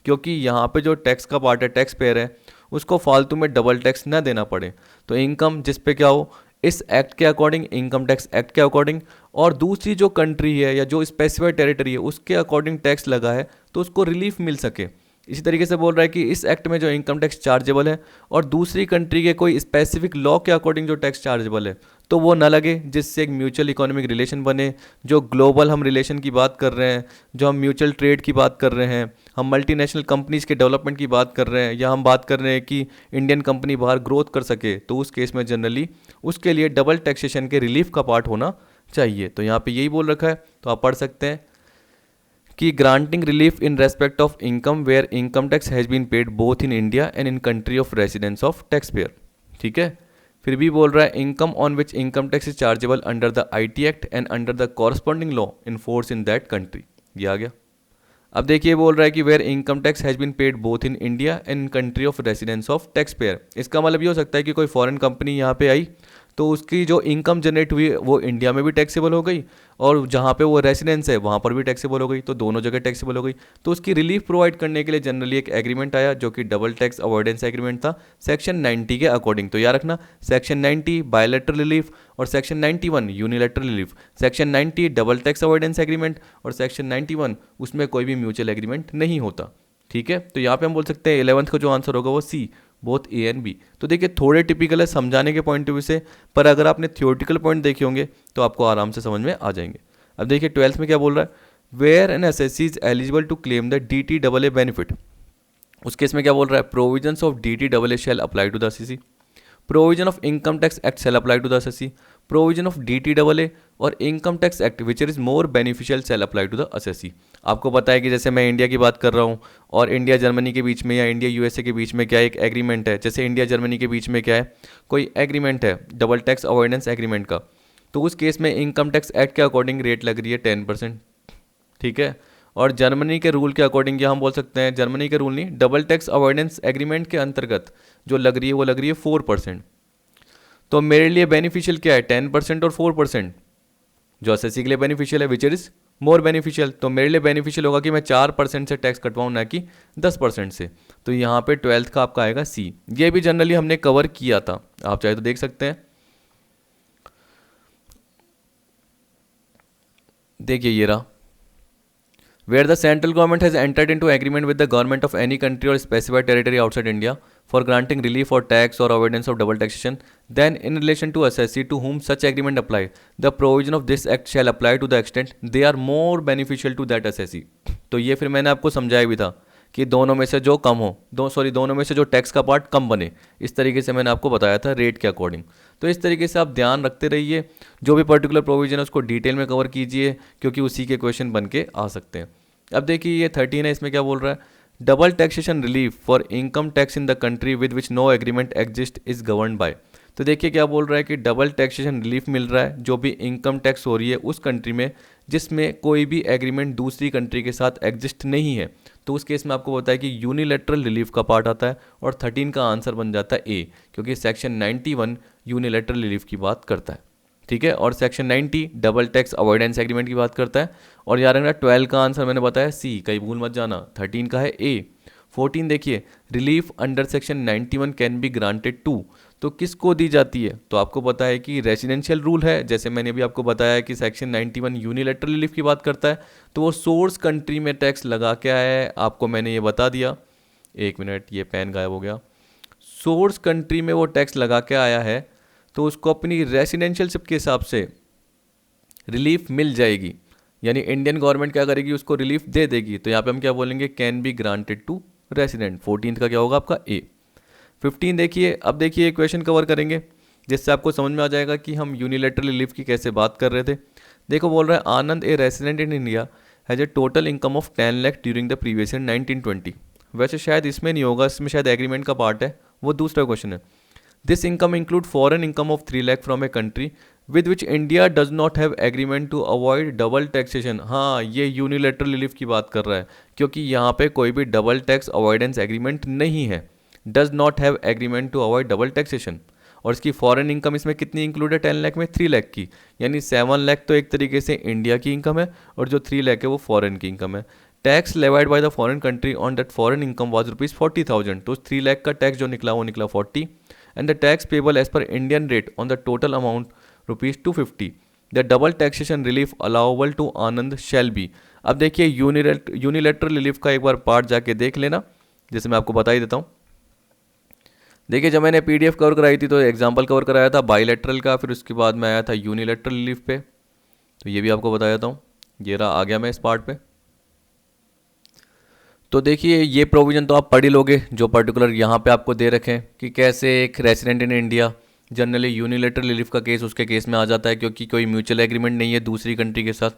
क्योंकि यहाँ पे जो टैक्स का पार्ट है, टैक्स पेयर है, उसको फालतू में डबल टैक्स ना देना पड़े। तो इनकम जिस पे क्या हो, इस एक्ट के अकॉर्डिंग, इनकम टैक्स एक्ट के अकॉर्डिंग, और दूसरी जो कंट्री है या जो स्पेसिफाइड टेरिटरी है उसके अकॉर्डिंग टैक्स लगा है, तो उसको रिलीफ मिल सके। इसी तरीके से बोल रहा है कि इस एक्ट में जो इनकम टैक्स चार्जेबल है और दूसरी कंट्री के कोई स्पेसिफिक लॉ के अकॉर्डिंग जो टैक्स चार्जेबल है, तो वो ना लगे, जिससे एक म्यूचुअल इकोनॉमिक रिलेशन बने। जो ग्लोबल हम रिलेशन की बात कर रहे हैं, जो हम म्यूचुअल ट्रेड की बात कर रहे हैं, हम मल्टीनेशनल कंपनीज के डेवलपमेंट की बात कर रहे हैं, या हम बात कर रहे हैं कि इंडियन कंपनी बाहर ग्रोथ कर सके, तो उस केस में जनरली उसके लिए डबल टैक्सेशन के रिलीफ का पार्ट होना चाहिए। तो यहाँ पे यही बोल रखा है, तो आप पढ़ सकते हैं कि granting relief in respect of income where income tax has been paid both in India and in country of residence of tax payer. ठीक है, फिर भी बोल रहा है income on which income tax is chargeable under the IT act and under the corresponding law in force in that country. ये आ गया। अब देखिए बोल रहा है कि where income tax has been paid both in India and country of residence of tax pair. इसका मतलब ये हो सकता है कि कोई फॉरेन कंपनी यहाँ पे आई, तो उसकी जो इनकम जनरेट हुई वो इंडिया में भी टैक्सेबल हो गई, और जहाँ पे वो रेसिडेंस है वहाँ पर भी टैक्सेबल हो गई, तो दोनों जगह टैक्सेबल हो गई। तो उसकी रिलीफ प्रोवाइड करने के लिए जनरली एक एग्रीमेंट आया, जो कि डबल टैक्स अवॉइडेंस एग्रीमेंट था सेक्शन 90 के अकॉर्डिंग। तो याद रखना, सेक्शन 90 बायलैटरल रिलीफ और section 91 unilateral relief. Section 90 double tax avoidance agreement और सेक्शन 91 उसमें कोई भी म्यूचुअल एग्रीमेंट नहीं होता। ठीक है, तो यहाँ पे हम बोल सकते हैं 11th का जो आंसर होगा वो सी, बोथ ए एंड बी। तो देखिए थोड़े टिपिकल है समझाने के पॉइंट ऑफ व्यू से, पर अगर आपने थियोरटिकल पॉइंट देखे होंगे तो आपको आराम से समझ में आ जाएंगे। अब देखिए 12th में क्या बोल रहा है, where an SSC is eligible to claim the DTAA benefit. उस केस में क्या बोल रहा है, provisions of DTAA shall apply to the SSC, provision of income tax act shall apply to the SSC, provision of DTAA और income tax act which is more beneficial shall apply to the SSC. आपको पता है कि जैसे मैं India की बात कर रहा हूँ और इंडिया जर्मनी के बीच में या इंडिया यूएसए के बीच में क्या एक एग्रीमेंट है, जैसे इंडिया जर्मनी के बीच में क्या है, कोई एग्रीमेंट है डबल टैक्स अवॉइडेंस एग्रीमेंट का, तो उस केस में इनकम टैक्स एक्ट के अकॉर्डिंग रेट लग रही है 10%। ठीक है, और जर्मनी के रूल के अकॉर्डिंग या हम बोल सकते हैं जर्मनी के रूल नहीं, डबल टैक्स अवॉइडेंस एग्रीमेंट के अंतर्गत जो लग रही है वो लग रही है 4%। तो मेरे लिए बेनिफिशियल क्या है, 10% और 4%। जो एसएससी के लिए बेनिफिशियल है विच इज मोर बेनिफिशियल, तो मेरे लिए बेनिफिशियल होगा कि मैं 4% से टैक्स कटवाऊँ, ना कि 10% से। तो यहाँ पे 12th का आपका आएगा सी। ये भी जनरली हमने कवर किया था, आप चाहे तो देख सकते हैं। देखिए ये रहा, where the central government has entered into agreement with the government of any country or specified territory outside India for granting relief or tax or avoidance of double taxation, then in relation to assessee to whom such agreement apply, the provision of this act shall apply to the extent they are more beneficial to that assessee. तो ये फिर मैंने आपको समझाया भी था कि दोनों में से जो कम हो, दोनों में से जो टैक्स का पार्ट कम बने, इस तरीके से मैंने आपको बताया था रेट के अकॉर्डिंग। तो इस तरीके से आप ध्यान रखते रहिए, जो भी पर्टिकुलर प्रोविजन है उसको डिटेल में कवर कीजिए, क्योंकि उसी के क्वेश्चन बन के आ सकते हैं। अब देखिए ये 13 है, इसमें क्या बोल रहा है, double taxation relief for income tax in the country with which no agreement exist is govern by. तो देखिए क्या बोल रहा है कि डबल टैक्सेशन रिलीफ मिल रहा है जो भी इनकम टैक्स हो रही है उस कंट्री में जिसमें कोई भी एग्रीमेंट दूसरी कंट्री के साथ एग्जिस्ट नहीं है। तो उस केस में आपको पता है कि यूनिलैटरल रिलीफ का पार्ट आता है और 13 का आंसर बन जाता है ए, क्योंकि सेक्शन 91 यूनिलैटरल रिलीफ की बात करता है। ठीक है, और section 90 double tax avoidance agreement की बात करता है। और याद रखना 12 का आंसर मैंने बताया सी, कहीं भूल मत जाना, 13 का है ए। 14 देखिए, relief under section 91 can be granted to, तो किसको दी जाती है, तो आपको पता है कि रेजिडेंशियल रूल है, जैसे मैंने भी आपको बताया कि सेक्शन 91 यूनिलैटरल रिलीफ की बात करता है, तो वो सोर्स कंट्री में टैक्स लगा के आया है, आपको मैंने ये बता दिया। एक मिनट, ये पेन गायब हो गया। सोर्स कंट्री में वो टैक्स लगा के आया है तो उसको अपनी रेसिडेंशियलशिप के हिसाब से रिलीफ मिल जाएगी, यानी इंडियन गवर्नमेंट क्या करेगी, उसको रिलीफ दे देगी। तो यहाँ पे हम क्या बोलेंगे, can be granted to resident. 14 का क्या होगा आपका ए। 15 देखिए, अब देखिए ये क्वेश्चन कवर करेंगे जिससे आपको समझ में आ जाएगा कि हम यूनिलैटरल रिलीफ की कैसे बात कर रहे थे। देखो बोल रहा है, Anand a resident in India has a total income of 10 lakh during the previous year 1920। वैसे शायद इसमें नहीं होगा, इसमें शायद एग्रीमेंट का पार्ट है, वो दूसरा क्वेश्चन है। This income include foreign income of 3 lakh from a country with which India does not have agreement to avoid double taxation. हाँ, ये यूनिलैटरल रिलीफ की बात कर रहा है, क्योंकि यहाँ पे कोई भी डबल टैक्स अवॉइडेंस एग्रीमेंट नहीं है, does not have agreement to avoid double taxation. और इसकी फॉरेन इनकम इसमें कितनी इंक्लूड है, 10 लाख में 3 लाख की, यानी 7 लाख तो एक तरीके से इंडिया की इनकम है और जो 3 लाख है वो फॉरेन की इनकम है। Tax levied by the foreign country on that foreign income was ₹40,000, तो 3 लाख का टैक्स जो निकला वो निकला 40, and the tax payable as per Indian rate on the total amount ₹250। The double taxation relief allowable to Anand shall be. अब देखिए unilateral relief का एक बार पार्ट जाके देख लेना, जैसे मैं आपको बता ही देता हूँ। देखिए जब मैंने पीडीएफ कवर कराई थी तो एग्जांपल कवर कराया था बाईलैटरल का, फिर उसके बाद मैं आया था यूनिलैटरल रिलीफ पे, तो ये भी आपको बता देता हूँ। ये रहा, आ गया मैं इस पार्ट पे। तो देखिए ये प्रोविज़न तो आप पढ़ ही लोगे, जो पर्टिकुलर यहाँ पे आपको दे रखे हैं कि कैसे एक resident in India generally unilateral relief का केस उसके केस में आ जाता है, क्योंकि कोई म्यूचुअल एग्रीमेंट नहीं है दूसरी कंट्री के साथ।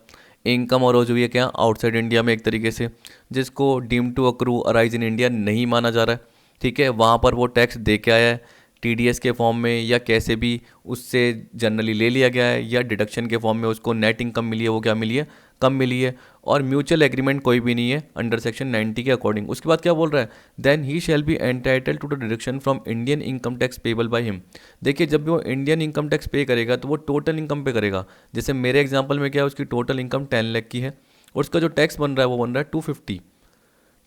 इनकम और जो भी है क्या आउटसाइड इंडिया में एक तरीके से, जिसको deem to accrue arise in India नहीं माना जा रहा है, ठीक है, वहाँ पर वो टैक्स दे के आया है टीडीएस के फॉर्म में या कैसे भी उससे जनरली ले लिया गया है, या डिडक्शन के फॉर्म में उसको नेट इनकम मिली है, वो क्या मिली है, कम मिली है, और म्यूचुअल एग्रीमेंट कोई भी नहीं है अंडर सेक्शन 90 के अकॉर्डिंग। उसके बाद क्या बोल रहा है, then he shall be entitled to the deduction from Indian income tax payable by him. देखिए जब भी वो इंडियन इनकम टैक्स पे करेगा तो वो टोटल इनकम पे करेगा। जैसे मेरे एग्जाम्पल में क्या है, उसकी टोटल इनकम 10 लाख की है और उसका जो टैक्स बन रहा है वो बन रहा है 250,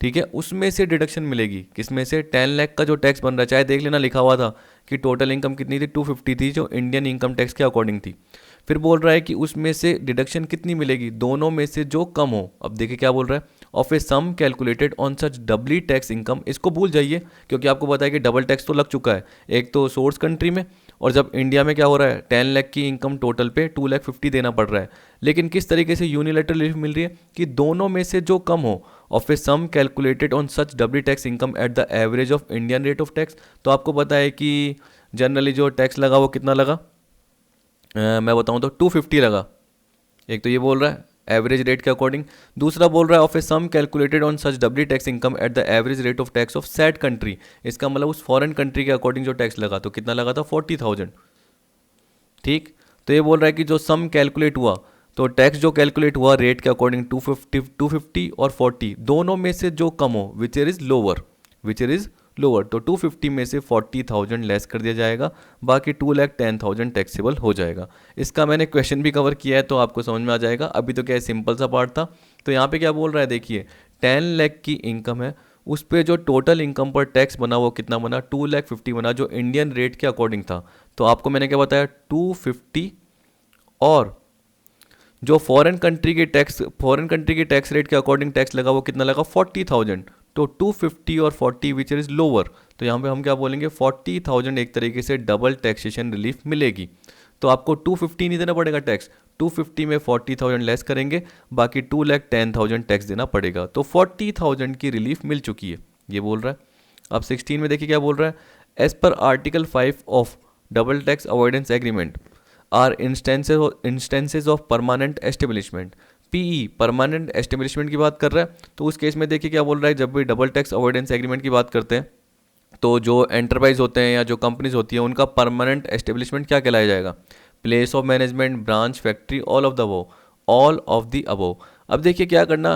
ठीक है, उसमें से डिडक्शन मिलेगी, किसमें से, 10 लाख का जो टैक्स बन रहा है, चाहे देख लेना लिखा हुआ था कि टोटल इनकम कितनी थी, 250 थी, जो इंडियन इनकम टैक्स के अकॉर्डिंग थी। फिर बोल रहा है कि उसमें से डिडक्शन कितनी मिलेगी, दोनों में से जो कम हो। अब देखिए क्या बोल रहा है, of a sum calculated on such doubly taxed income. इसको भूल जाइए क्योंकि आपको पता है कि डबल टैक्स तो लग चुका है, एक तो सोर्स कंट्री में, और जब इंडिया में क्या हो रहा है 10 लाख की इनकम टोटल पे 2,50,000 देना पड़ रहा है। लेकिन किस तरीके से यूनिलैटरल रिलीफ मिल रही है कि दोनों में से जो कम हो, of a sum calculated on such doubly taxed income at the average of Indian rate of tax. तो आपको पता है कि जनरली जो टैक्स लगा वो कितना लगा, मैं बताऊं तो 250 लगा। एक तो ये बोल रहा है एवरेज रेट के अकॉर्डिंग, दूसरा बोल रहा है of a sum calculated on such doubly taxed income at the average rate of tax of said country. इसका मतलब उस फॉरेन कंट्री के अकॉर्डिंग जो टैक्स लगा तो कितना लगा था 40,000, ठीक। तो ये बोल रहा है कि जो सम कैलकुलेट हुआ, तो टैक्स जो कैलकुलेट हुआ रेट के अकॉर्डिंग 250 और 40 दोनों में से जो कम हो, विच इज लोअर, तो 250 में से 40,000 लेस कर दिया जाएगा, बाकी 2,10,000 टैक्सेबल हो जाएगा। इसका मैंने क्वेश्चन भी कवर किया है तो आपको समझ में आ जाएगा। अभी तो क्या है, सिंपल सा पार्ट था। तो यहाँ पे क्या बोल रहा है, देखिए 10 लाख की इनकम है, उस पर जो टोटल इनकम पर टैक्स बना वो कितना बना, 2,50,000 बना, जो इंडियन रेट के अकॉर्डिंग था। तो आपको मैंने क्या बताया, 250 और जो फॉरेन कंट्री के टैक्स रेट के अकॉर्डिंग टैक्स लगा वो कितना लगा 40,000, तो 250 और 40 विच इज़ लोअर, तो यहाँ पे हम क्या बोलेंगे 40,000 एक तरीके से डबल टैक्सेशन रिलीफ मिलेगी। तो आपको 250 नहीं देना पड़ेगा टैक्स, 250 में 40,000 लेस करेंगे, बाकी 2,10,000 टैक्स देना पड़ेगा, तो 40,000 की रिलीफ मिल चुकी है, ये बोल रहा है। अब 16 में देखिए क्या बोल रहा है, as per article 5 of double tax avoidance agreement are instances of permanent establishment, PE permanent establishment की बात कर रहा है। तो उस केस में देखिए क्या बोल रहा है, जब भी डबल टैक्स अवॉइडेंस एग्रीमेंट की बात करते हैं तो जो एंटरप्राइज होते हैं या जो कंपनीज होती हैं उनका परमानेंट एस्टेब्लिशमेंट क्या कहलाया जाएगा, place of management, branch, factory, all of the above, all of the above. अब देखिए क्या करना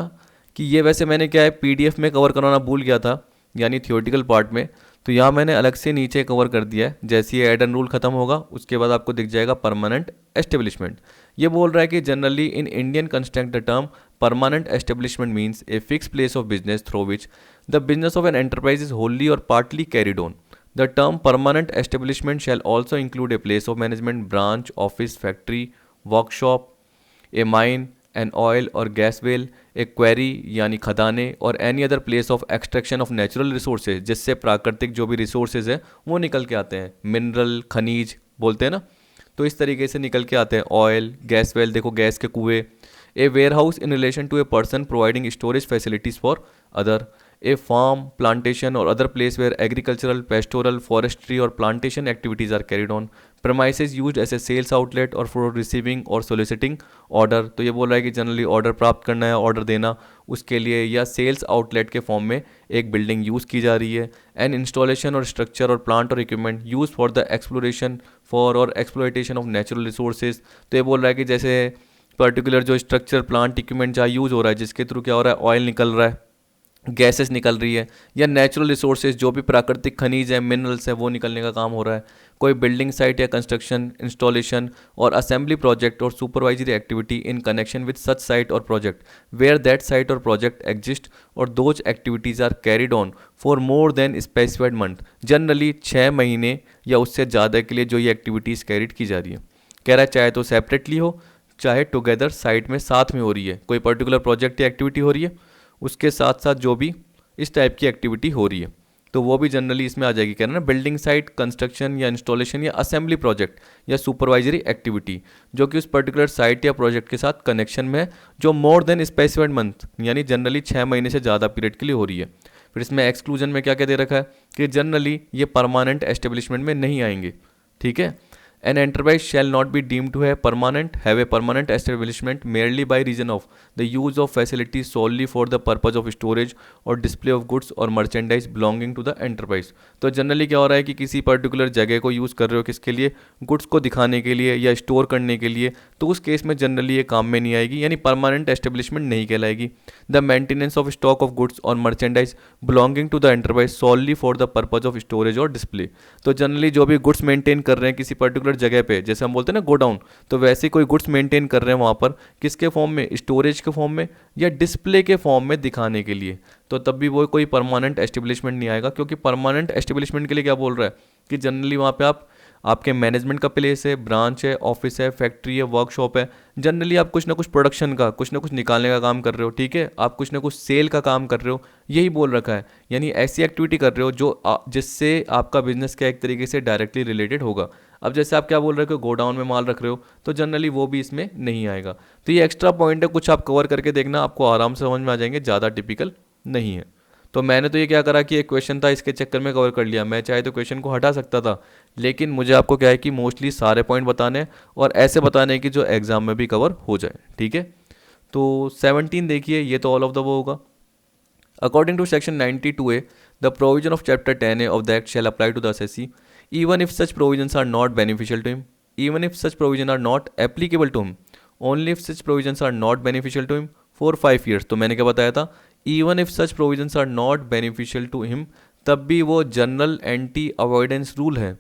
कि ये वैसे मैंने क्या है पीडीएफ में कवर कराना भूल गया था, यानी थियोरेटिकल पार्ट में, तो यहाँ मैंने अलग से नीचे कवर कर दिया है। जैसे ये एड एंड रूल खत्म होगा उसके बाद आपको दिख जाएगा परमानेंट एस्टेब्लिशमेंट। ये बोल रहा है कि generally in Indian construct the term permanent establishment means a fix place of business through which the business of an enterprise is wholly or partly carried on. The term permanent establishment shall also include a place of management, branch, office, factory, workshop, a mine, an oil or gas well, a quarry यानी खदाने, और any other place of extraction of natural resources, जिससे प्राकृतिक जो भी resources है वो निकल के आते हैं, मिनरल, खनिज बोलते हैं ना, तो इस तरीके से निकल के आते हैं, ऑयल, गैस वेल, देखो गैस के कुएँ, a warehouse in relation to a person providing storage facilities for other, a farm, plantation or other place where agricultural, pastoral, forestry or plantation activities are carried on, premises used as a sales outlet or for receiving or soliciting order. तो ये बोल रहा है कि generally order प्राप्त करना है, order देना, उसके लिए या सेल्स आउटलेट के फॉर्म में एक बिल्डिंग यूज़ की जा रही है। एंड इंस्टॉलेशन और स्ट्रक्चर और प्लांट और equipment use for the exploration for और एक्सप्लोइटेशन ऑफ नेचुरल रिसोर्सेज। तो ये बोल रहा है कि जैसे पर्टिकुलर जो स्ट्रक्चर, प्लांट, इक्विपमेंट जहाँ यूज़ हो रहा है, जिसके थ्रू क्या हो रहा है, ऑयल निकल रहा है, गैसेस निकल रही है, या नेचुरल रिसोर्सेज जो भी प्राकृतिक खनिज है, मिनरल्स है, वो निकलने का काम हो रहा है। कोई बिल्डिंग साइट या कंस्ट्रक्शन, इंस्टॉलेशन और असेंबली प्रोजेक्ट और supervisory activity in connection with such site और प्रोजेक्ट वेयर दैट साइट और प्रोजेक्ट एग्जिस्ट और those activities are carried on for more than specified month, generally 6 महीने या उससे ज़्यादा के लिए जो ये एक्टिविटीज़ कैरिड की जा रही है। कह रहा है चाहे तो सेपरेटली हो चाहे टुगेदर साइट में साथ में हो रही है, कोई पर्टिकुलर प्रोजेक्ट या एक्टिविटी हो रही है उसके साथ साथ जो भी इस टाइप की एक्टिविटी हो रही है तो वो भी जनरली इसमें आ जाएगी। कहना ना, बिल्डिंग साइट, कंस्ट्रक्शन या इंस्टॉलेशन या असेंबली प्रोजेक्ट या सुपरवाइजरी एक्टिविटी जो कि उस पर्टिकुलर साइट या प्रोजेक्ट के साथ कनेक्शन में है, जो मोर देन स्पेसिफाइड मंथ यानी जनरली 6 महीने से ज़्यादा पीरियड के लिए हो रही है। फिर इसमें एक्सक्लूजन में क्या क्या दे रखा है कि जनरली ये परमानेंट एस्टेब्लिशमेंट में नहीं आएंगे, ठीक है। An enterprise shall not be deemed to have a permanent establishment merely by reason of the use of facilities solely for the purpose of storage or display of goods or merchandise belonging to the enterprise। तो generally क्या हो रहा है कि किसी particular जगह को use कर रहे हो किसके लिए, गुड्स को दिखाने के लिए या स्टोर करने के लिए, तो उस केस में जनरली ये काम में नहीं आएगी, यानी परमानेंट एस्टेब्लिशमेंट नहीं कहलाएगी। The maintenance of stock of goods or merchandise belonging to the enterprise solely for the purpose of storage or display. तो जनरली जो भी गुड्स मेंटेन कर रहे हैं किसी पर्टिकुलर जगह पे, जैसे हम बोलते हैं ना गोडाउन, तो वैसे कोई गुड्स मेंटेन कर रहे हैं वहाँ पर किसके फॉर्म में, स्टोरेज के फॉर्म में या डिस्प्ले के फॉर्म में दिखाने के लिए, तो तब भी वो कोई परमानेंट एस्टेब्लिशमेंट नहीं आएगा। क्योंकि परमानेंट एस्टेब्लिशमेंट के लिए क्या बोल रहा है कि जनरली वहाँ पे आपके मैनेजमेंट का प्लेस है, ब्रांच है, ऑफिस है, फैक्ट्री है, वर्कशॉप है, जनरली आप कुछ ना कुछ प्रोडक्शन का, कुछ ना कुछ निकालने का काम कर रहे हो, ठीक है, आप कुछ ना कुछ सेल का काम कर रहे हो, यही बोल रखा है। यानी ऐसी एक्टिविटी कर रहे हो जो जिससे आपका बिजनेस क्या एक तरीके से डायरेक्टली रिलेटेड होगा। अब जैसे आप क्या बोल रहे हो कि गोडाउन में माल रख रहे हो, तो जनरली वो भी इसमें नहीं आएगा। तो ये एक्स्ट्रा पॉइंट है, कुछ आप कवर करके देखना, आपको आराम से समझ में आ जाएंगे, ज़्यादा टिपिकल नहीं है। तो मैंने तो ये क्या करा कि एक क्वेश्चन था इसके चक्कर में कवर कर लिया, मैं चाहे तो क्वेश्चन को हटा सकता था, लेकिन मुझे आपको क्या है कि मोस्टली सारे पॉइंट बताने और ऐसे बताने कि जो एग्जाम में भी कवर हो जाए, ठीक है। तो 17 देखिए, ये तो ऑल ऑफ द वो होगा। According to section 92A the provision of chapter 10A of the act shall apply to the assessee even if such provisions are not beneficial to him, even if such provisions are not applicable to him, only if such provisions are not beneficial to him for 5 years। तो मैंने क्या बताया था, even if such provisions are not beneficial to him, तब भी वो general anti avoidance rule है,